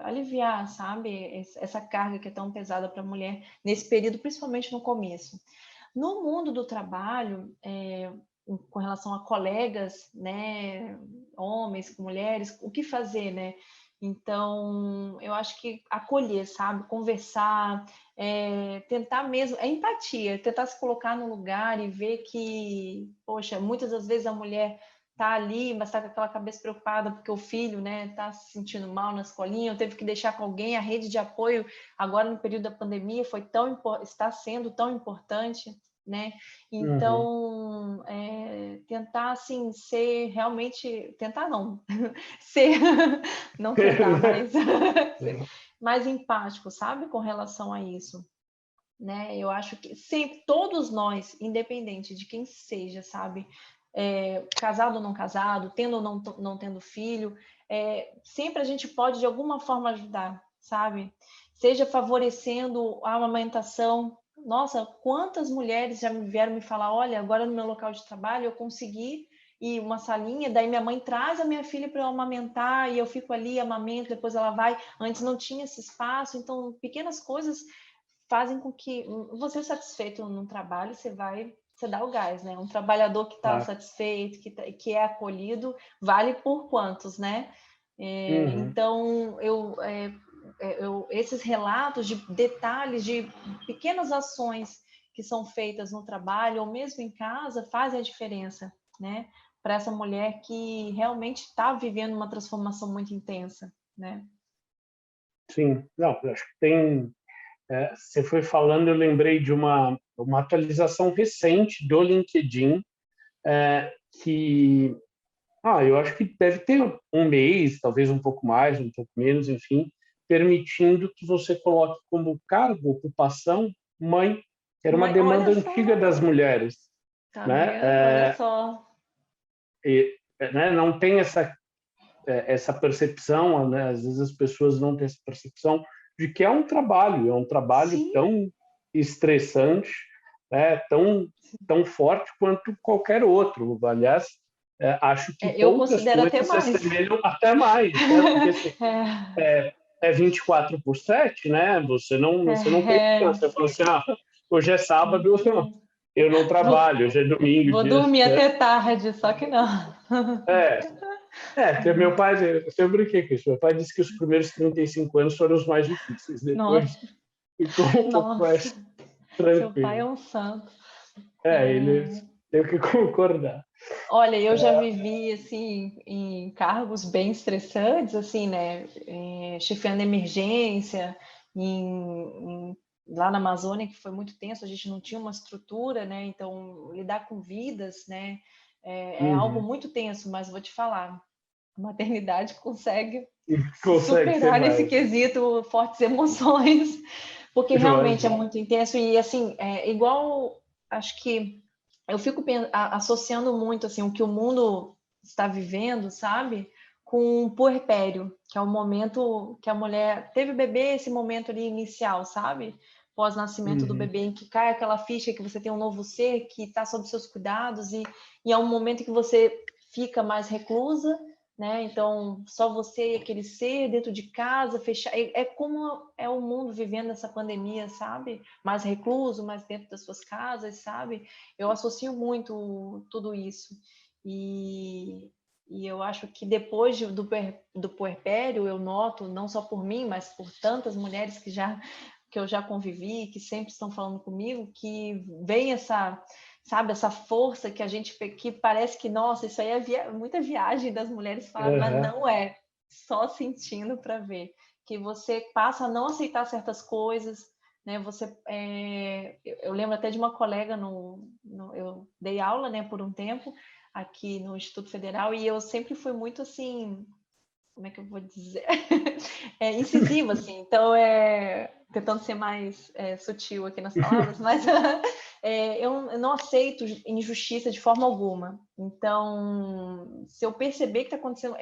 S2: aliviar, sabe, essa carga que é tão pesada para a mulher nesse período, principalmente no começo. No mundo do trabalho, com relação a colegas, né, homens, mulheres, o que fazer, né? Então, eu acho que acolher, sabe, conversar, tentar mesmo, empatia, tentar se colocar no lugar e ver que, poxa, muitas das vezes a mulher tá ali, mas tá com aquela cabeça preocupada porque o filho, né, tá se sentindo mal na escolinha, ou teve que deixar com alguém. A rede de apoio agora no período da pandemia está sendo tão importante, né? Então, tentar assim ser realmente, tentar não, ser, não tentar, mas ser mais empático, sabe, com relação a isso. Né? Eu acho que sempre, todos nós, independente de quem seja, sabe, casado ou não casado, tendo ou não tendo filho, sempre a gente pode de alguma forma ajudar, sabe? Seja favorecendo a amamentação. Nossa, quantas mulheres já me vieram me falar, olha, agora no meu local de trabalho eu consegui ir uma salinha, daí minha mãe traz a minha filha para eu amamentar e eu fico ali, amamento, depois ela vai. Antes não tinha esse espaço, então pequenas coisas fazem com que você satisfeito no trabalho, você dá o gás, né? Um trabalhador que está satisfeito, que é acolhido, vale por quantos, né? Então, esses relatos de detalhes, de pequenas ações que são feitas no trabalho ou mesmo em casa, fazem a diferença, né? Para essa mulher que realmente está vivendo uma transformação muito intensa, né?
S1: Sim, não, acho que tem. Você foi falando, eu lembrei de uma atualização recente do LinkedIn, que eu acho que deve ter um mês, talvez um pouco mais, um pouco menos, enfim, permitindo que você coloque como cargo, ocupação, mãe, que era uma
S2: Mãe,
S1: demanda
S2: olha
S1: antiga
S2: só,
S1: das mulheres,
S2: tá
S1: né?
S2: vendo? Olha só.
S1: Né? Não tem essa percepção, né? Às vezes as pessoas não têm essa percepção de que é um trabalho
S2: Sim.
S1: tão estressante, né? Tão forte quanto qualquer outro. Aliás, acho que
S2: Eu
S1: poucas
S2: considero até
S1: coisas se
S2: mais.
S1: assemelham até mais, né? Porque assim, é 24/7, né? Você não tem chance. Você fala assim, hoje é sábado, eu não trabalho, hoje é domingo,
S2: Vou
S1: dia,
S2: dormir
S1: né?
S2: até tarde, só que não.
S1: Porque meu pai, eu sempre brinquei com isso, meu pai disse que os primeiros 35 anos foram os mais difíceis, depois
S2: Nossa,
S1: ficou um pouco
S2: nossa,
S1: mais
S2: seu pai é
S1: tranquilo.
S2: um santo.
S1: Ele tem que concordar.
S2: Olha, eu já vivi assim em cargos bem estressantes, assim, né? Chefiando emergência, lá na Amazônia, que foi muito tenso, a gente não tinha uma estrutura, né? Então, lidar com vidas, né? É algo muito tenso, mas vou te falar, a maternidade consegue se
S1: Consegue ser
S2: superar nesse
S1: mais.
S2: quesito fortes emoções, porque realmente é
S1: Imagina.
S2: muito intenso e assim, igual, acho que eu fico associando muito assim o que o mundo está vivendo, sabe? Com o puerpério, que é o momento que a mulher teve bebê, esse momento ali inicial, sabe? Pós-nascimento do bebê, em que cai aquela ficha que você tem um novo ser que está sob seus cuidados e é um momento que você fica mais reclusa, né? Então, só você e aquele ser dentro de casa, fechar. É como é o mundo vivendo essa pandemia, sabe? Mais recluso, mais dentro das suas casas, sabe? Eu associo muito tudo isso. E eu acho que depois do puerpério, eu noto, não só por mim, mas por tantas mulheres que eu já convivi, que sempre estão falando comigo, que vem essa, sabe, essa força que a gente, que parece que, nossa, isso aí é muita viagem das mulheres falarem, mas não é, só sentindo para ver, que você passa a não aceitar certas coisas, né? Eu lembro até de uma colega, eu dei aula, né, por um tempo, aqui no Instituto Federal, e eu sempre fui muito assim, como é que eu vou dizer? Incisivo, assim. Então, tentando ser mais sutil aqui nas palavras, mas eu não aceito injustiça de forma alguma. Então, se eu perceber que está acontecendo,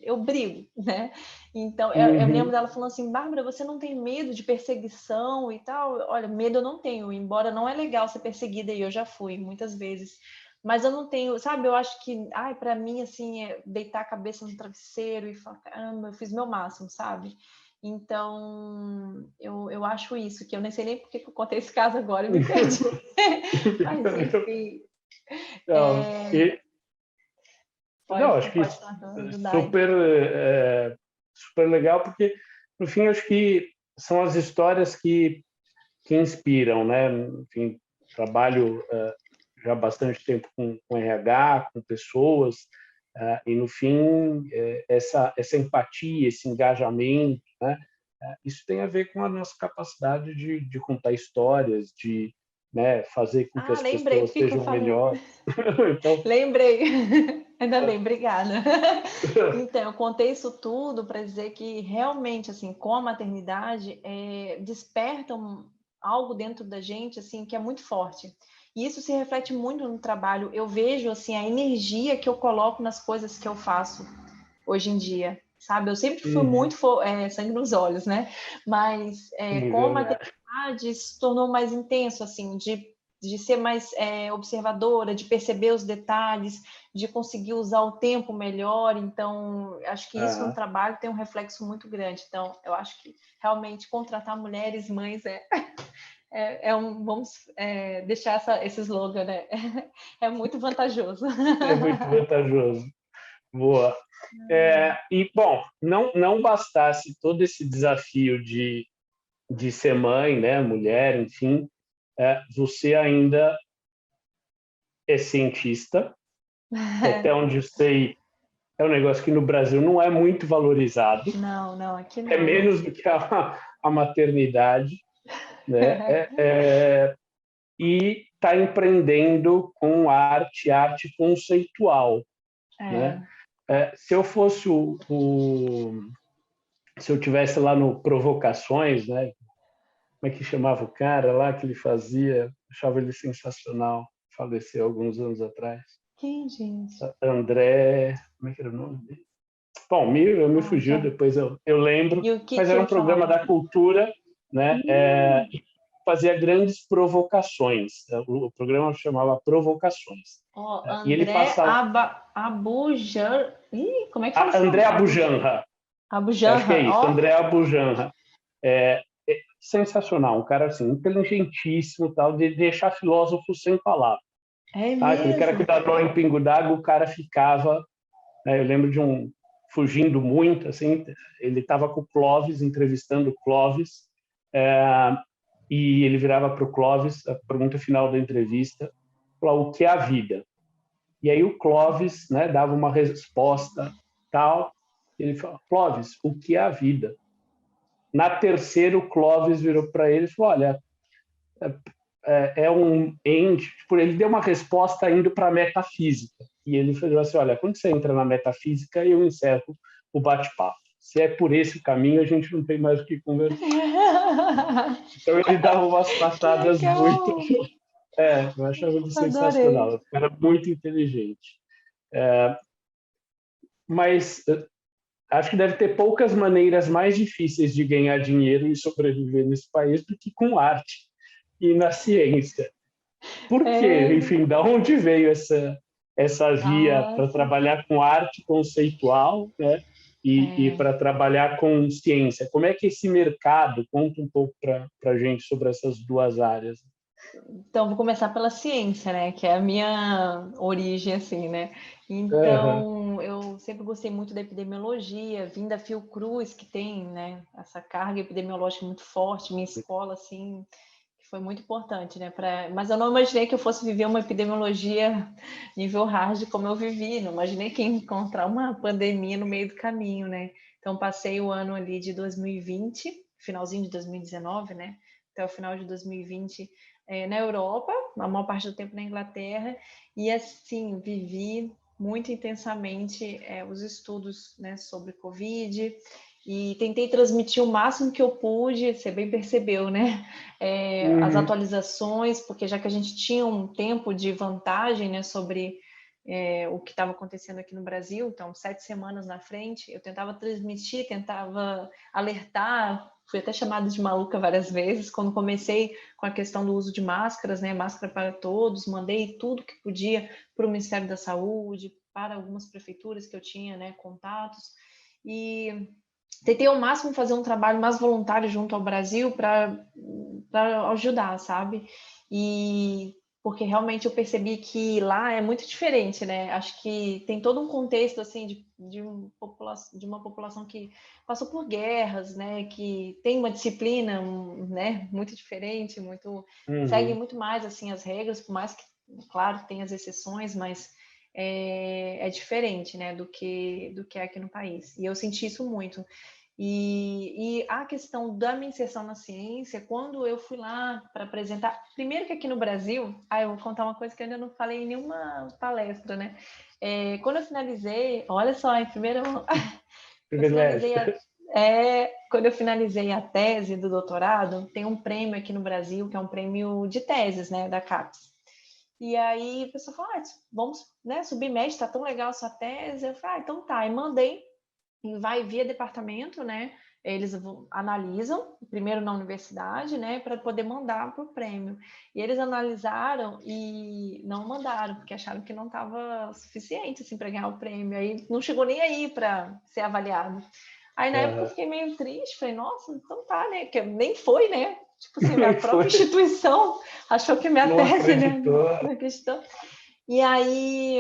S2: eu brigo, né? Então, eu me lembro dela falando assim, Bárbara, você não tem medo de perseguição e tal? Olha, medo eu não tenho, embora não é legal ser perseguida, e eu já fui muitas vezes. Mas eu não tenho, sabe? Eu acho que, para mim, assim, deitar a cabeça no travesseiro e falar, caramba, eu fiz meu máximo, sabe? Então, eu acho isso, que eu nem sei nem por que eu contei esse caso agora e me perdi. Mas, enfim.
S1: Não, não, acho que
S2: Pode falar, Dai.
S1: super legal, porque, no fim, acho que são as histórias que inspiram, né? Enfim, trabalho já há bastante tempo com RH, com pessoas, e, no fim, essa empatia, esse engajamento, né? Isso tem a ver com a nossa capacidade de contar histórias, de, né, fazer com que as
S2: Lembrei
S1: pessoas
S2: porque que eu
S1: sejam
S2: falei.
S1: melhores. Então,
S2: Lembrei. Ainda bem, obrigada. Então, eu contei isso tudo para dizer que realmente, assim, com a maternidade, desperta algo dentro da gente, assim, que é muito forte. E isso se reflete muito no trabalho. Eu vejo, assim, a energia que eu coloco nas coisas que eu faço hoje em dia, sabe? Eu sempre fui muito sangue nos olhos, né? Mas com a maternidade se tornou mais intenso, assim, de ser mais observadora, de perceber os detalhes, de conseguir usar o tempo melhor. Então, acho que isso no trabalho tem um reflexo muito grande. Então, eu acho que realmente contratar mulheres, mães, vamos deixar esse slogan, né? É muito vantajoso.
S1: É muito vantajoso. Boa. E, bom, não bastasse todo esse desafio de ser mãe, né, mulher, enfim, você ainda é cientista, até onde eu sei, é um negócio que no Brasil não é muito valorizado,
S2: Não, aqui
S1: é
S2: não.
S1: menos do que a maternidade, né? E está empreendendo com arte conceitual, né? Se eu fosse se eu tivesse lá no Provocações, né? Como é que chamava o cara lá que ele fazia? Achava ele sensacional. Faleceu alguns anos atrás.
S2: Quem, gente?
S1: André, como é que era o nome dele? Bom, me fugiu, depois eu lembro.
S2: E o que
S1: Mas
S2: que
S1: era um
S2: ele
S1: programa
S2: falava?
S1: da cultura, né? E fazia grandes provocações. O programa chamava Provocações. E ele
S2: André
S1: passava...
S2: Abujan... como é que fala esse
S1: André
S2: nome?
S1: Abujanra. Acho que é isso,
S2: Abujanra,
S1: André Abujanra. Sensacional, um cara assim, inteligentíssimo, tal, de deixar filósofo sem palavras.
S2: É
S1: Aquele cara
S2: mesmo?
S1: que dá nó em pingo d'água, o cara ficava... Eu lembro de fugindo muito, assim, ele estava com o Clóvis, entrevistando o Clóvis, e ele virava para o Clóvis, a pergunta final da entrevista, falou, o que é a vida? E aí o Clóvis, né, dava uma resposta tal, e ele falou, Clóvis, o que é a vida? Na terceira, o Clóvis virou para ele e falou, olha, é um ente, tipo, ele deu uma resposta indo para a metafísica. E ele falou assim, olha, quando você entra na metafísica, eu encerro o bate-papo. Se é por esse caminho, a gente não tem mais o que conversar. Então ele dava umas
S2: Que
S1: passadas muito...
S2: legal!
S1: eu achava ele
S2: Adorei.
S1: sensacional, era muito inteligente. Mas acho que deve ter poucas maneiras mais difíceis de ganhar dinheiro e sobreviver nesse país do que com arte e na ciência. Por quê? Enfim, da onde veio essa via para
S2: Nossa.
S1: trabalhar com arte conceitual, né? E para trabalhar com ciência? Como é que esse mercado, conta um pouco para a gente sobre essas duas áreas?
S2: Então, vou começar pela ciência, né? Que é a minha origem, assim, né?
S1: Uhum.
S2: Então, eu sempre gostei muito da epidemiologia, vim da Fiocruz, que tem, né, essa carga epidemiológica muito forte, minha escola, assim, que foi muito importante, né? Mas eu não imaginei que eu fosse viver uma epidemiologia nível hard como eu vivi, não imaginei que ia encontrar uma pandemia no meio do caminho, né? Então, passei o ano ali de 2020, finalzinho de 2019, né? Até o final de 2020 na Europa, a maior parte do tempo na Inglaterra, e assim, vivi muito intensamente os estudos, né, sobre Covid, e tentei transmitir o máximo que eu pude, você bem percebeu, né? As atualizações, porque já que a gente tinha um tempo de vantagem, né, sobre o que estava acontecendo aqui no Brasil, então 7 semanas na frente, eu tentava transmitir, tentava alertar, fui até chamada de maluca várias vezes, quando comecei com a questão do uso de máscaras, né, máscara para todos, mandei tudo que podia para o Ministério da Saúde, para algumas prefeituras que eu tinha, né, contatos, e tentei ao máximo fazer um trabalho mais voluntário junto ao Brasil para ajudar, sabe? E porque realmente eu percebi que lá é muito diferente, né? Acho que tem todo um contexto assim de uma população que passou por guerras, né? Que tem uma disciplina, né? Muito diferente, muito segue muito mais assim as regras, por mais que, claro, tem as exceções, mas é diferente, né? Do que é aqui no país. E eu senti isso muito. E a questão da minha inserção na ciência, quando eu fui lá para apresentar, primeiro que aqui no Brasil, eu vou contar uma coisa que eu ainda não falei em nenhuma palestra, né? Quando eu finalizei, olha só, em primeiro, quando eu finalizei a tese do doutorado, tem um prêmio aqui no Brasil, que é um prêmio de teses, né, da CAPES. E aí a pessoa falou, vamos, né, submete, tá tão legal essa tese. Eu falei, então tá, e mandei. E vai via departamento, né? Eles analisam, primeiro na universidade, né, para poder mandar para o prêmio. E eles analisaram e não mandaram, porque acharam que não estava suficiente assim, para ganhar o prêmio. Aí não chegou nem aí para ser avaliado. Aí na época eu fiquei meio triste, falei, nossa, então tá, né? Que nem foi, né? Tipo assim, a própria instituição achou que minha tese, né? Não acreditou. E aí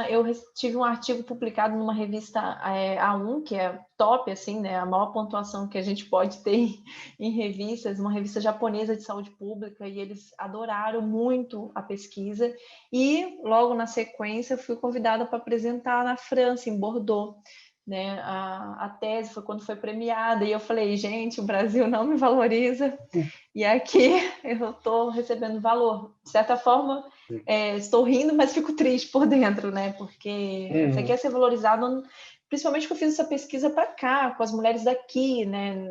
S2: eu tive um artigo publicado numa revista A1, que é top, assim, né? A maior pontuação que a gente pode ter em revistas, uma revista japonesa de saúde pública, e eles adoraram muito a pesquisa. E logo na sequência fui convidada para apresentar na França, em Bordeaux. Né? A tese foi quando foi premiada, e eu falei, gente, o Brasil não me valoriza, e aqui eu estou recebendo valor. De certa forma, estou rindo, mas fico triste por dentro, né? Porque você quer ser valorizado, principalmente porque eu fiz essa pesquisa para cá, com as mulheres daqui, né?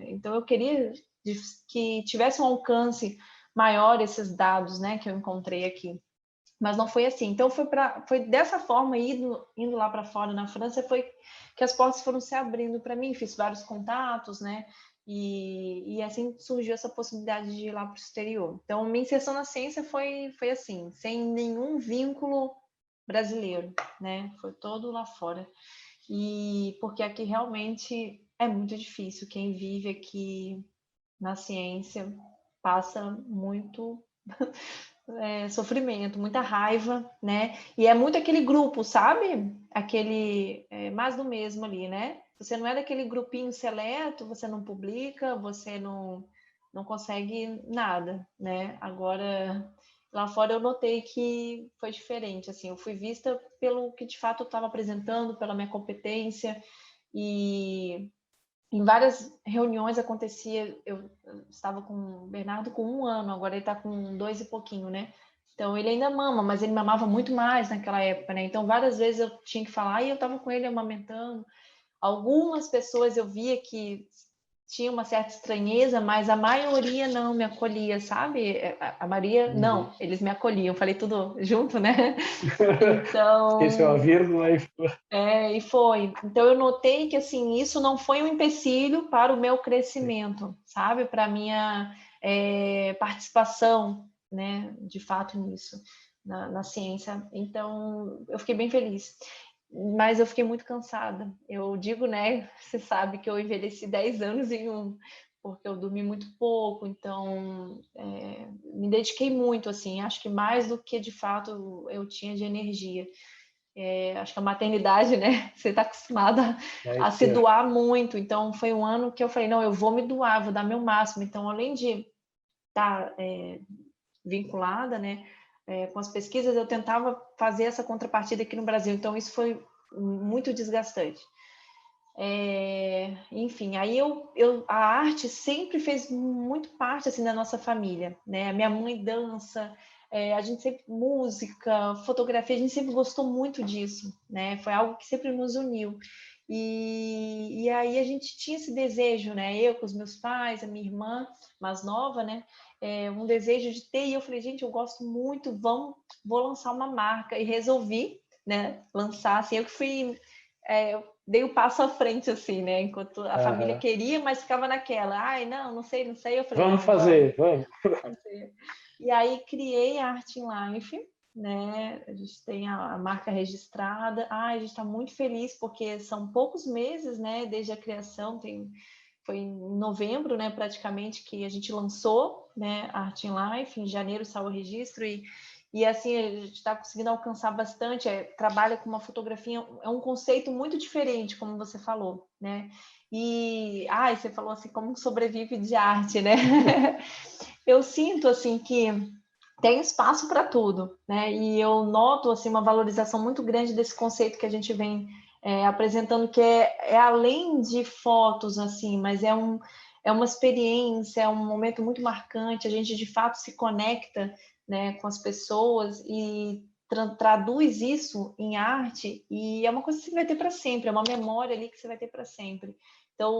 S2: Então eu queria que tivesse um alcance maior esses dados, né? Que eu encontrei aqui. Mas não foi assim. Então foi dessa forma, indo lá para fora na França, foi que as portas foram se abrindo para mim. Fiz vários contatos, né? E assim surgiu essa possibilidade de ir lá para o exterior. Então, minha inserção na ciência foi assim, sem nenhum vínculo brasileiro, né? Foi todo lá fora. E porque aqui realmente é muito difícil. Quem vive aqui na ciência passa muito sofrimento, muita raiva, né? E é muito aquele grupo, sabe? Aquele mais do mesmo ali, né? Você não é daquele grupinho seleto, você não publica, você não consegue nada, né? Agora, lá fora eu notei que foi diferente, assim, eu fui vista pelo que de fato eu estava apresentando, pela minha competência, e em várias reuniões acontecia, eu estava com o Bernardo com 1 ano, agora ele está com 2 e pouquinho, né? Então ele ainda mama, mas ele mamava muito mais naquela época, né? Então várias vezes eu tinha que falar e eu estava com ele amamentando. Algumas pessoas eu via que tinha uma certa estranheza, mas a maioria não me acolhia, sabe? A Maria, não, eles me acolhiam, falei tudo junto, né? Então,
S1: esqueceu a vírgula e
S2: e foi. Então eu notei que assim isso não foi um empecilho para o meu crescimento, sabe? Para a minha participação, né? De fato nisso, na ciência. Então eu fiquei bem feliz. Mas eu fiquei muito cansada. Eu digo, né? Você sabe que eu envelheci 10 anos em um, porque eu dormi muito pouco, então me dediquei muito, assim, acho que mais do que de fato eu tinha de energia. Acho que a maternidade, né? Você está acostumada a se doar muito. Então, foi um ano que eu falei, não, eu vou me doar, vou dar meu máximo. Então, além de estar vinculada, né, com as pesquisas, eu tentava fazer essa contrapartida aqui no Brasil. Então, isso foi muito desgastante. Enfim, aí a arte sempre fez muito parte assim da nossa família, né? A minha mãe dança, a gente sempre, música, fotografia, a gente sempre gostou muito disso, né? Foi algo que sempre nos uniu. E aí a gente tinha esse desejo, né? Eu com os meus pais, a minha irmã mais nova, né? Um desejo de ter, e eu falei, gente, eu gosto muito, vou lançar uma marca, e resolvi, né, lançar, assim, eu que fui, eu dei o passo à frente, assim, né, enquanto a família queria, mas ficava naquela, ai, não sei, eu falei,
S1: Vamos
S2: não,
S1: fazer, vamos.
S2: fazer. E aí criei a Art in Life, né, a gente tem a marca registrada, a gente está muito feliz, porque são poucos meses, né, desde a criação, foi em novembro, né, praticamente, que a gente lançou, né, a Art in Life, em janeiro saiu o registro, e assim, a gente está conseguindo alcançar bastante, trabalha com uma fotografia, é um conceito muito diferente, como você falou, né, e você falou assim, como sobrevive de arte, né, eu sinto, assim, que tem espaço para tudo, né, e eu noto, assim, uma valorização muito grande desse conceito que a gente vem apresentando, que é além de fotos, assim, mas é uma experiência, é um momento muito marcante, a gente de fato se conecta, né, com as pessoas e traduz isso em arte, e é uma coisa que você vai ter para sempre, é uma memória ali que você vai ter para sempre. Então,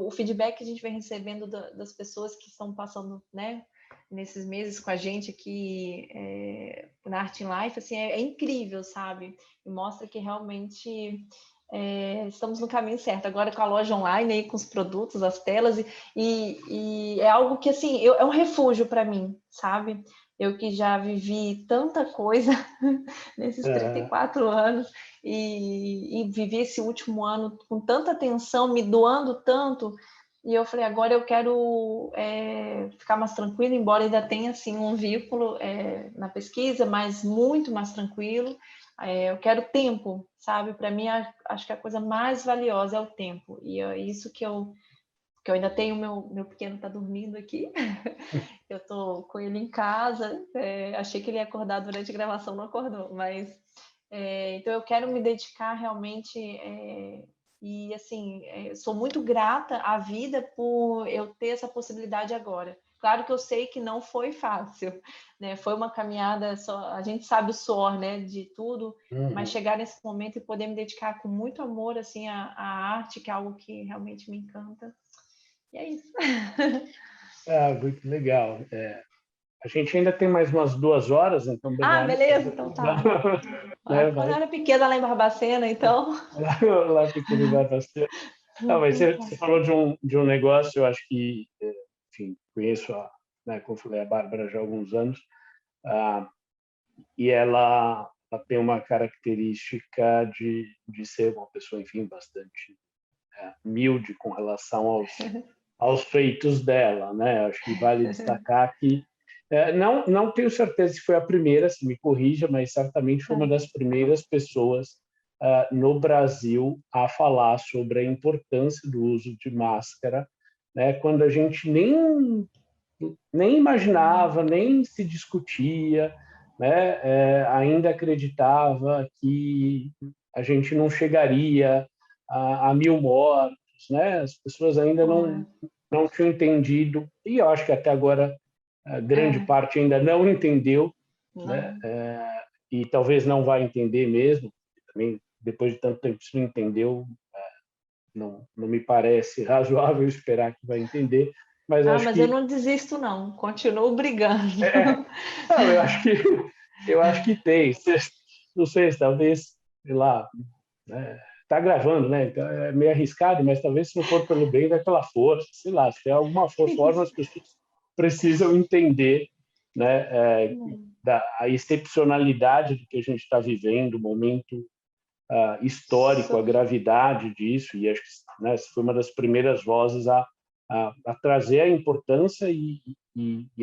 S2: o feedback que a gente vem recebendo das pessoas que estão passando, né, nesses meses com a gente aqui na Art in Life, assim, é incrível, sabe? E mostra que realmente estamos no caminho certo. Agora com a loja online, aí, com os produtos, as telas, e é algo que, assim, é um refúgio para mim, sabe? Eu que já vivi tanta coisa nesses 34 anos e vivi esse último ano com tanta atenção, me doando tanto, e eu falei, agora eu quero ficar mais tranquilo, embora ainda tenha, assim, um vínculo na pesquisa, mas muito mais tranquilo. Eu quero tempo, sabe? Para mim, acho que a coisa mais valiosa é o tempo. E é isso que eu ainda tenho, meu pequeno está dormindo aqui. Eu estou com ele em casa. Achei que ele ia acordar durante a gravação, não acordou. Mas, então, eu quero me dedicar realmente... e, assim, sou muito grata à vida por eu ter essa possibilidade agora. Claro que eu sei que não foi fácil, né? Foi uma caminhada, a gente sabe o suor, né, de tudo, mas chegar nesse momento e poder me dedicar com muito amor, assim, à arte, que é algo que realmente me encanta. E é isso.
S1: Muito legal. A gente ainda tem mais umas 2 horas, então, Bernardo.
S2: Beleza, então tá.
S1: Né,
S2: Quando eu era pequena lá em Barbacena, então...
S1: lá pequeno em Barbacena. Mas você falou de um negócio, eu acho que, enfim, conheço, né, como eu falei, a Bárbara já há alguns anos, e ela tem uma característica de ser uma pessoa, enfim, bastante humilde com relação aos feitos dela, né? Acho que vale destacar que não tenho certeza se foi a primeira, se me corrija, mas certamente foi uma das primeiras pessoas no Brasil a falar sobre a importância do uso de máscara, né? Quando a gente nem imaginava, nem se discutia, né? Ainda acreditava que a gente não chegaria a 1.000 mortos, né? As pessoas ainda não tinham entendido, e eu acho que até agora a grande parte ainda não entendeu, né? E talvez não vai entender mesmo, também depois de tanto tempo se não entendeu, não me parece razoável esperar que vai entender, mas acho
S2: mas
S1: que
S2: eu não desisto, não. Continuo brigando.
S1: não, eu acho que tem. Não sei, talvez, sei lá, né? Tá gravando, né? Então é meio arriscado, mas talvez se não for pelo bem daquela força, sei lá, se tem alguma forma as pessoas precisam entender, né, a excepcionalidade do que a gente está vivendo, o momento histórico, a gravidade disso, e acho que, né, foi uma das primeiras vozes a trazer a importância e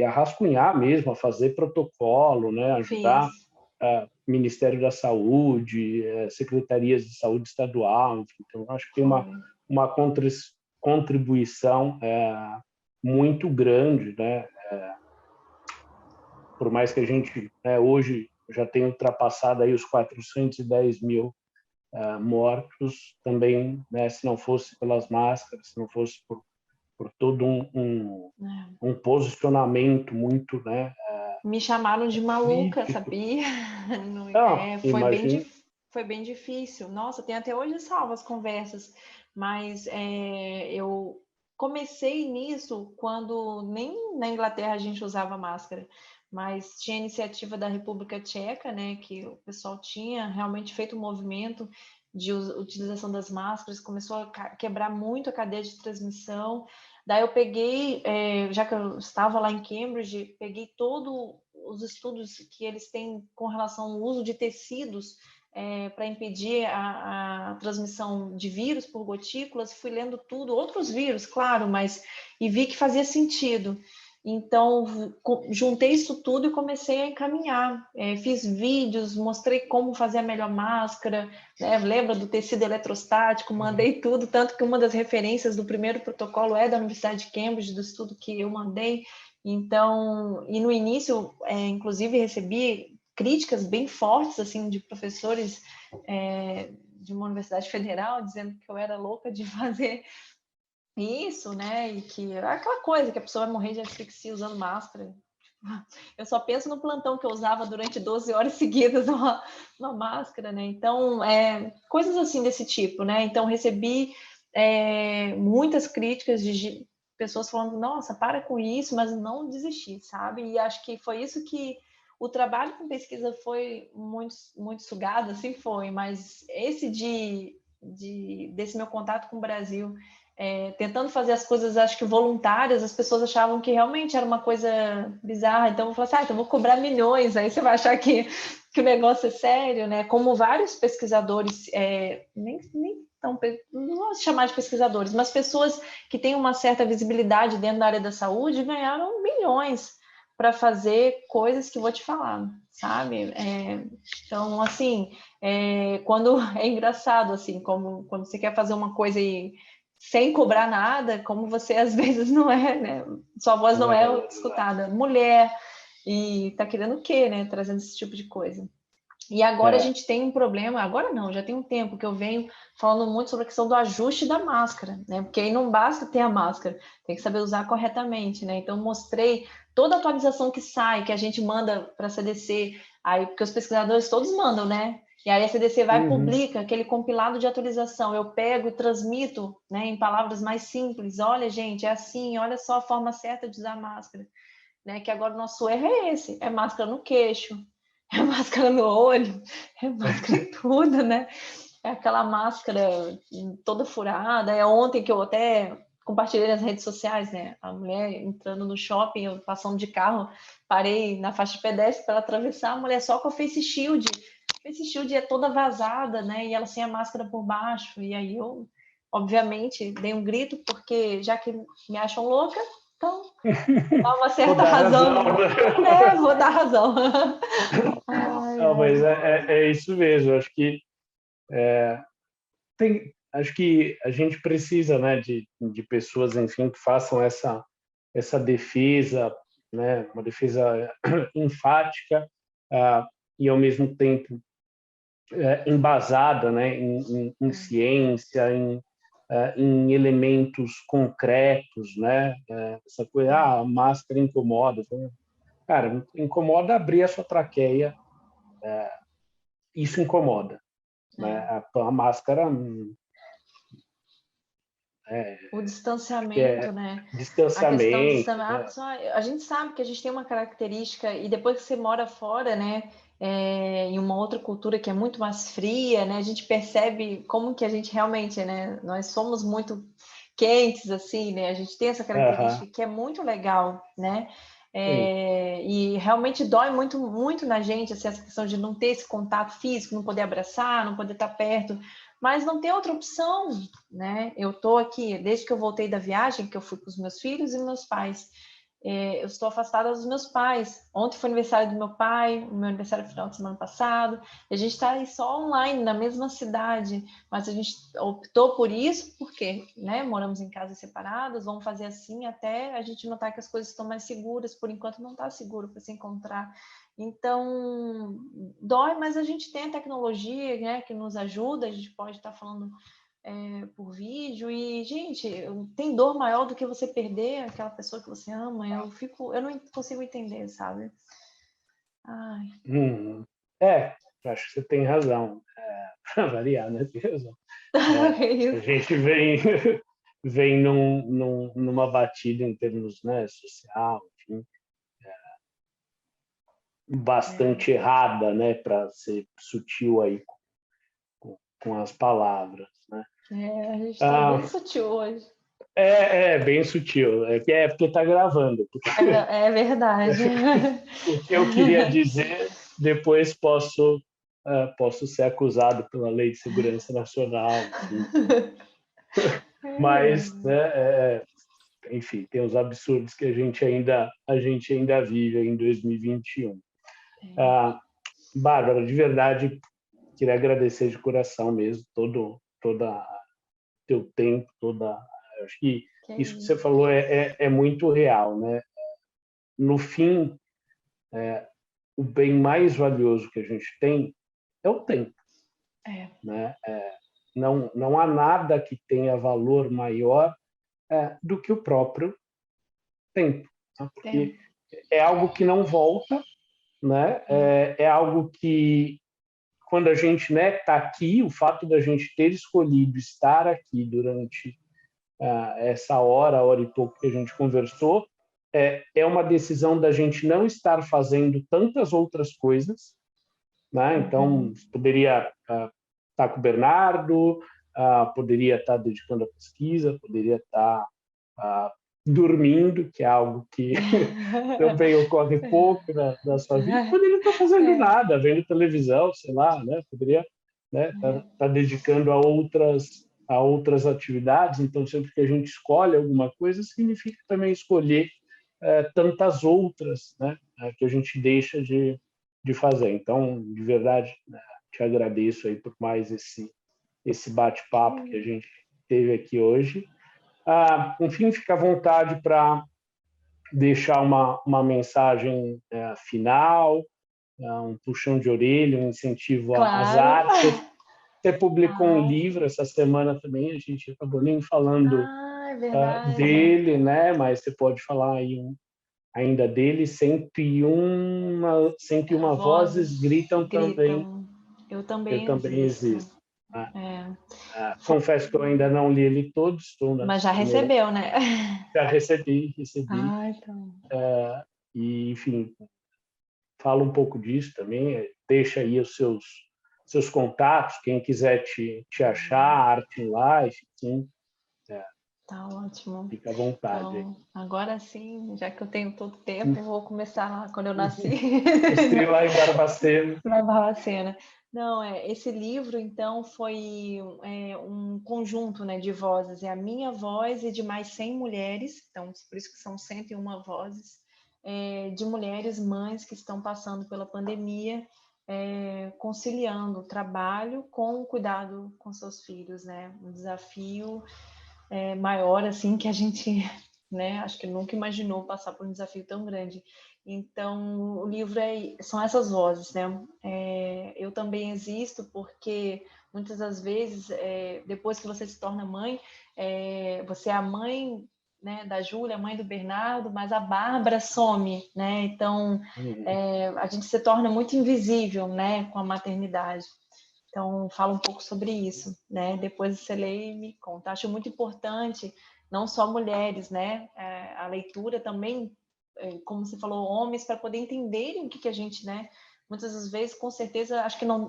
S1: a rascunhar mesmo, a fazer protocolo, né, ajudar Ministério da Saúde, secretarias de saúde estadual, enfim. Então, acho que tem uma contribuição muito grande, né? Por mais que a gente, hoje já tenha ultrapassado aí os 410 mil mortos, também, né, se não fosse pelas máscaras, se não fosse por todo um posicionamento muito, né,
S2: Me chamaram de maluca,
S1: Crítico.
S2: sabia?
S1: Imagino.
S2: Foi bem difícil. Nossa, tem até hoje salvas conversas, mas eu comecei nisso quando nem na Inglaterra a gente usava máscara, mas tinha a iniciativa da República Tcheca, né, que o pessoal tinha realmente feito um movimento de utilização das máscaras, começou a quebrar muito a cadeia de transmissão. Daí eu peguei, já que eu estava lá em Cambridge, peguei todos os estudos que eles têm com relação ao uso de tecidos para impedir a transmissão de vírus por gotículas, fui lendo tudo, outros vírus, claro, e vi que fazia sentido. Então, juntei isso tudo e comecei a encaminhar. Fiz vídeos, mostrei como fazer a melhor máscara, né? Lembra do tecido eletrostático, mandei tudo, tanto que uma das referências do primeiro protocolo é da Universidade de Cambridge, do estudo que eu mandei. Então, e no início, inclusive, recebi críticas bem fortes, assim, de professores de uma universidade federal, dizendo que eu era louca de fazer isso, né? E que aquela coisa que a pessoa vai morrer de asfixia usando máscara. Eu só penso no plantão que eu usava durante 12 horas seguidas uma máscara, né? Então, coisas assim desse tipo, né? Então, recebi muitas críticas de pessoas falando, nossa, para com isso, mas não desisti, sabe? E acho que foi isso que o trabalho com pesquisa foi muito, muito sugado, assim foi, mas esse desse meu contato com o Brasil, tentando fazer as coisas, acho que voluntárias, as pessoas achavam que realmente era uma coisa bizarra, então eu falei assim, então vou cobrar milhões, aí você vai achar que o negócio é sério, né? Como vários pesquisadores, nem tão, não vou chamar de pesquisadores, mas pessoas que têm uma certa visibilidade dentro da área da saúde ganharam milhões para fazer coisas que vou te falar, sabe? Então, assim, quando é engraçado, assim, como quando você quer fazer uma coisa e sem cobrar nada, como você às vezes não é, né? Sua voz não é escutada. Mulher, e tá querendo o quê, né? Trazendo esse tipo de coisa. E agora a gente tem um problema, agora não, já tem um tempo que eu venho falando muito sobre a questão do ajuste da máscara, né? Porque aí não basta ter a máscara, tem que saber usar corretamente, né? Então mostrei toda a atualização que sai, que a gente manda para a CDC, aí porque os pesquisadores todos mandam, né? E aí a CDC vai e publica aquele compilado de atualização. Eu pego e transmito, né, em palavras mais simples. Olha, gente, é assim, olha só a forma certa de usar máscara, né? Que agora o nosso erro é esse, é máscara no queixo, é máscara no olho, é máscara em tudo, né? É aquela máscara toda furada. É ontem que eu até compartilhei nas redes sociais, né? A mulher entrando no shopping, eu passando de carro, parei na faixa de pedestre para atravessar, a mulher só com a face shield. A face shield é toda vazada, né? E ela sem a máscara por baixo. E aí eu, obviamente, dei um grito, porque já que me acham louca, então dá uma certa razão. Vou dar razão.
S1: Não, mas é isso mesmo. Acho que a gente precisa, né, de pessoas, enfim, que façam essa defesa, né, uma defesa enfática, e ao mesmo tempo embasada, né, em ciência, em elementos concretos, né? Essa coisa, a máscara incomoda. Cara, incomoda abrir a sua traqueia, isso incomoda, né? A máscara
S2: o distanciamento, né? A questão do
S1: distanciamento,
S2: distanciamento, a gente sabe que a gente tem uma característica, e depois que você mora fora, né, em uma outra cultura que é muito mais fria, né, a gente percebe como que a gente realmente, né, nós somos muito quentes, assim, né, a gente tem essa característica que é muito legal, né, e realmente dói muito, muito na gente, assim, essa questão de não ter esse contato físico, não poder abraçar, não poder estar perto, mas não tem outra opção, né? Eu estou aqui, desde que eu voltei da viagem, que eu fui com os meus filhos e meus pais, eu estou afastada dos meus pais. Ontem foi aniversário do meu pai, o meu aniversário final de semana passado, e a gente está aí só online, na mesma cidade, mas a gente optou por isso porque, né, moramos em casas separadas, vamos fazer assim até a gente notar que as coisas estão mais seguras, por enquanto não está seguro para se encontrar. Então, dói, mas a gente tem a tecnologia, né, que nos ajuda, a gente pode estar falando por vídeo, e, gente, tem dor maior do que você perder aquela pessoa que você ama, eu não consigo entender, sabe?
S1: Uhum. Acho que você tem razão. Para variar, né? Tem razão.
S2: É
S1: A
S2: isso.
S1: gente vem numa batida em termos, né, social, enfim, bastante errada, né, para ser sutil aí com as palavras, né?
S2: A gente está bem
S1: Ah,
S2: sutil hoje.
S1: bem sutil. É porque está gravando.
S2: É verdade.
S1: O que eu queria dizer, depois posso ser acusado pela Lei de Segurança Nacional, enfim. Mas, né, enfim, tem os absurdos que a gente ainda vive em 2021. Bárbara, de verdade, queria agradecer de coração mesmo toda teu tempo, acho que
S2: Que
S1: isso que
S2: isso.
S1: você falou é muito real, né? No fim, o bem mais valioso que a gente tem é o tempo, né? Não há nada que tenha valor maior do que o próprio tempo, né? Porque é algo que não volta, né? É algo que quando a gente, né, está aqui, o fato da gente ter escolhido estar aqui durante essa hora e pouco que a gente conversou, é uma decisão da gente não estar fazendo tantas outras coisas, né? Então, poderia estar com o Bernardo, poderia estar dedicando a pesquisa, poderia estar dormindo, que é algo que também ocorre pouco na sua vida, poderia estar fazendo nada, vendo televisão, sei lá, né? Poderia, né, estar dedicando a outras atividades. Então, sempre que a gente escolhe alguma coisa, significa também escolher tantas outras, né, que a gente deixa de fazer. Então, de verdade, te agradeço aí por mais esse bate-papo que a gente teve aqui hoje. Enfim, fica à vontade para deixar uma mensagem final, um puxão de orelha, um incentivo às
S2: Claro.
S1: artes. Você publicou um livro essa semana também, a gente acabou nem falando
S2: É verdade.
S1: dele, né? Mas você pode falar aí ainda dele, 101 vozes gritam também,
S2: Gritam. Eu
S1: eu
S2: também
S1: também
S2: existo.
S1: existo.
S2: É.
S1: Confesso que eu ainda não li ele todo, estou
S2: Mas
S1: nas
S2: já
S1: primeiras.
S2: recebeu, né?
S1: Já recebi,
S2: Então.
S1: e enfim, fala um pouco disso também, deixa aí os seus contatos, quem quiser te achar, Arte em Life, sim,
S2: Tá ótimo.
S1: fica à vontade aí.
S2: Então, agora sim, já que eu tenho todo tempo, vou começar lá quando eu nasci.
S1: Nasci lá em Barbacena.
S2: Na Barbacena. Não, esse livro, então, foi um conjunto, né, de vozes. É a minha voz e de mais 100 mulheres, então, por isso que são 101 vozes, de mulheres mães que estão passando pela pandemia, conciliando o trabalho com o cuidado com seus filhos, né? Um desafio maior, assim, que a gente, né, acho que nunca imaginou passar por um desafio tão grande. Então, o livro são essas vozes, né? Eu também existo porque muitas das vezes, depois que você se torna mãe, você é a mãe, né, da Júlia, a mãe do Bernardo, mas a Bárbara some, né? Então, a gente se torna muito invisível, né, com a maternidade. Então, fala um pouco sobre isso, né? Depois você lê e me conta. Acho muito importante, não só mulheres, né? A leitura também, como você falou, homens, para poder entenderem o que a gente, né? Muitas das vezes, com certeza, acho que não,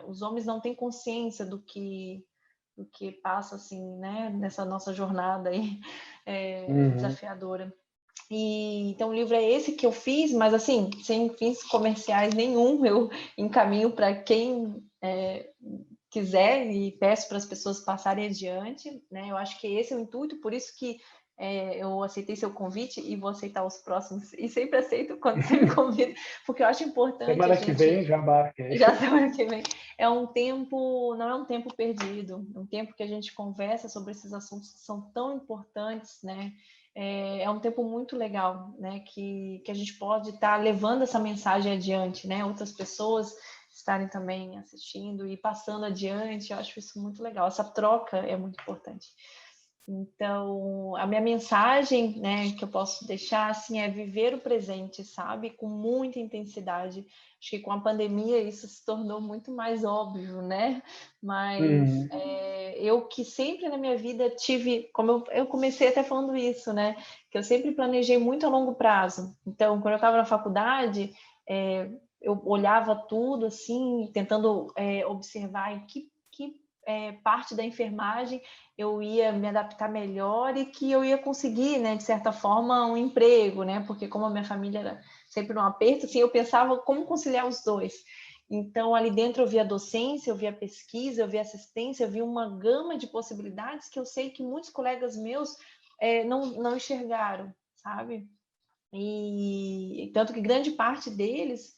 S2: os homens não têm consciência do que passa, assim, né? Nessa nossa jornada aí desafiadora. Então, o livro é esse que eu fiz, mas assim, sem fins comerciais nenhum, eu encaminho para quem quiser e peço para as pessoas passarem adiante, né? Eu acho que esse é o intuito, por isso que eu aceitei seu convite e vou aceitar os próximos, e sempre aceito quando você me convida, porque eu acho importante a
S1: Semana que
S2: gente...
S1: vem já marca aí.
S2: Já semana que vem. Não é um tempo perdido, é um tempo que a gente conversa sobre esses assuntos que são tão importantes, né? É um tempo muito legal, né? Que a gente pode estar levando essa mensagem adiante, né? Outras pessoas estarem também assistindo e passando adiante, eu acho isso muito legal. Essa troca é muito importante. Então, a minha mensagem, né, que eu posso deixar, assim, é viver o presente, sabe? Com muita intensidade. Acho que com a pandemia isso se tornou muito mais óbvio, né? Mas
S1: Uhum.
S2: eu que sempre na minha vida tive, como eu comecei até falando isso, né? Que eu sempre planejei muito a longo prazo. Então, quando eu estava na faculdade, eu olhava tudo, assim, tentando observar em que parte da enfermagem eu ia me adaptar melhor e que eu ia conseguir, né, de certa forma, um emprego, né? Porque como a minha família era sempre num aperto, assim, eu pensava como conciliar os dois. Então, ali dentro eu via docência, eu via pesquisa, eu via assistência, eu via uma gama de possibilidades que eu sei que muitos colegas meus não enxergaram, sabe? E tanto que grande parte deles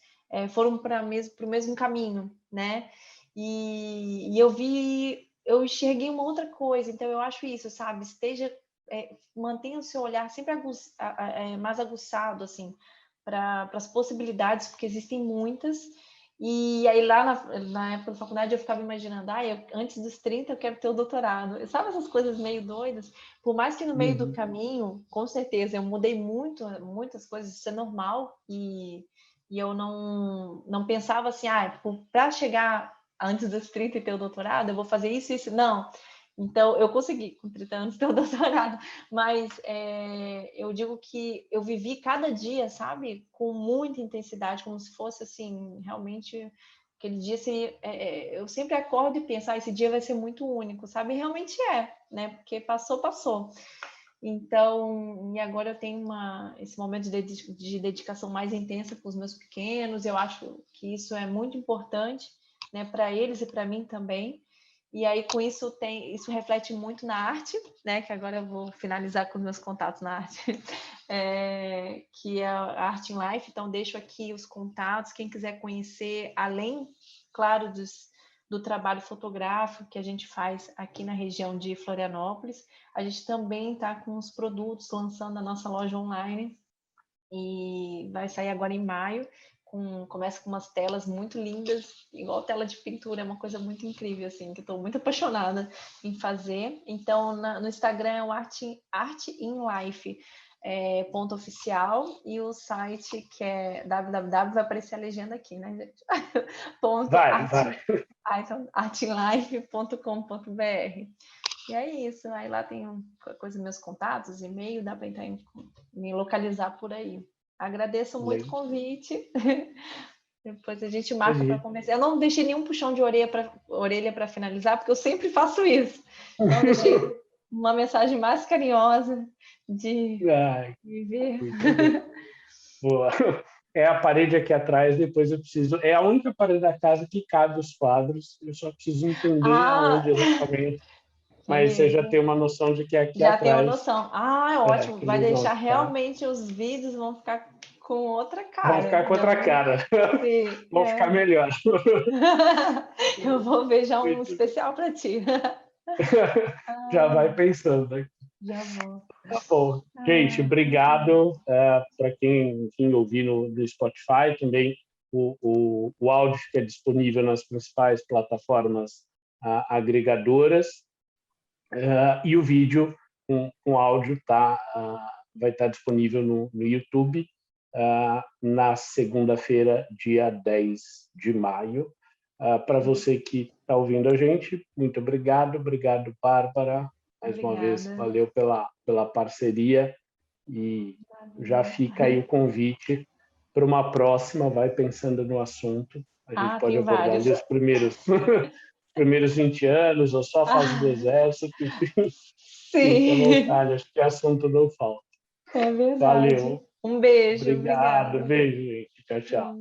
S2: foram para o mesmo caminho, né? E eu enxerguei uma outra coisa, então eu acho isso, sabe? Mantenha o seu olhar sempre mais aguçado, assim, para as possibilidades, porque existem muitas. E aí lá na época da faculdade eu ficava imaginando, antes dos 30 eu quero ter o doutorado. Sabe essas coisas meio doidas? Por mais que no meio do
S1: Uhum.
S2: caminho, com certeza, eu mudei muitas coisas, isso é normal, e eu não pensava assim, para chegar antes dos 30 e ter o doutorado, eu vou fazer isso e isso. Não. Então, eu consegui, com 30 anos, ter o doutorado, mas eu digo que eu vivi cada dia, sabe, com muita intensidade, como se fosse, assim, realmente, aquele dia seria... eu sempre acordo e penso, esse dia vai ser muito único, sabe? E realmente né? Porque passou, passou. Então, e agora eu tenho esse momento de dedicação mais intensa com os meus pequenos, eu acho que isso é muito importante, né, para eles e para mim também. E aí, com isso, isso reflete muito na arte, né? Que agora eu vou finalizar com os meus contatos na arte, que é a Art in Life. Então, deixo aqui os contatos. Quem quiser conhecer, além, claro, do trabalho fotográfico que a gente faz aqui na região de Florianópolis, a gente também está com os produtos lançando a nossa loja online e vai sair agora em maio. Começa com umas telas muito lindas, igual tela de pintura, é uma coisa muito incrível, assim, que eu estou muito apaixonada em fazer. Então, no Instagram é o Art in Life, ponto oficial, e o site que é www, vai aparecer a legenda aqui, né, gente? ponto
S1: Vai,
S2: art,
S1: vai.
S2: então, artinlife.com.br. E é isso, aí lá tem coisa, meus contatos, e-mail, dá para entrar me localizar por aí. Agradeço muito o convite. Depois a gente marca para conversar. Eu não deixei nenhum puxão de orelha para finalizar, porque eu sempre faço isso. Então, deixei uma mensagem mais carinhosa de viver.
S1: Muito bem. Boa. É a parede aqui atrás, depois eu preciso... É a única parede da casa que cabe os quadros, eu só preciso entender aonde exatamente. Mas você já tem uma noção de que aqui
S2: Já tem uma
S1: atrás
S2: noção. É ótimo.
S1: que
S2: Vai
S1: eles vão
S2: deixar
S1: ficar.
S2: realmente os vídeos vão ficar com outra
S1: Vão
S2: cara.
S1: ficar com outra cara.
S2: Sim,
S1: Vão ficar melhor.
S2: Eu vou ver já um especial para ti.
S1: Já vai pensando, né?
S2: Já vou.
S1: Tá bom. Gente, obrigado para quem ouvir no Spotify, também o áudio que é disponível nas principais plataformas agregadoras, e o vídeo com áudio vai estar disponível no YouTube na segunda-feira, dia 10 de maio. Para você que está ouvindo a gente, muito obrigado. Obrigado, Bárbara. Mais uma vez,
S2: Obrigada.
S1: valeu pela parceria e já fica aí o convite para uma próxima, vai pensando no assunto. A gente pode
S2: Tem
S1: abordar
S2: vários.
S1: ali os primeiros 20 anos, ou só a fase do exército, fique à
S2: Sim,
S1: vontade, acho que assunto não falta.
S2: é verdade.
S1: Valeu,
S2: Um beijo,
S1: obrigado,
S2: obrigada.
S1: beijo, gente. Tchau, tchau.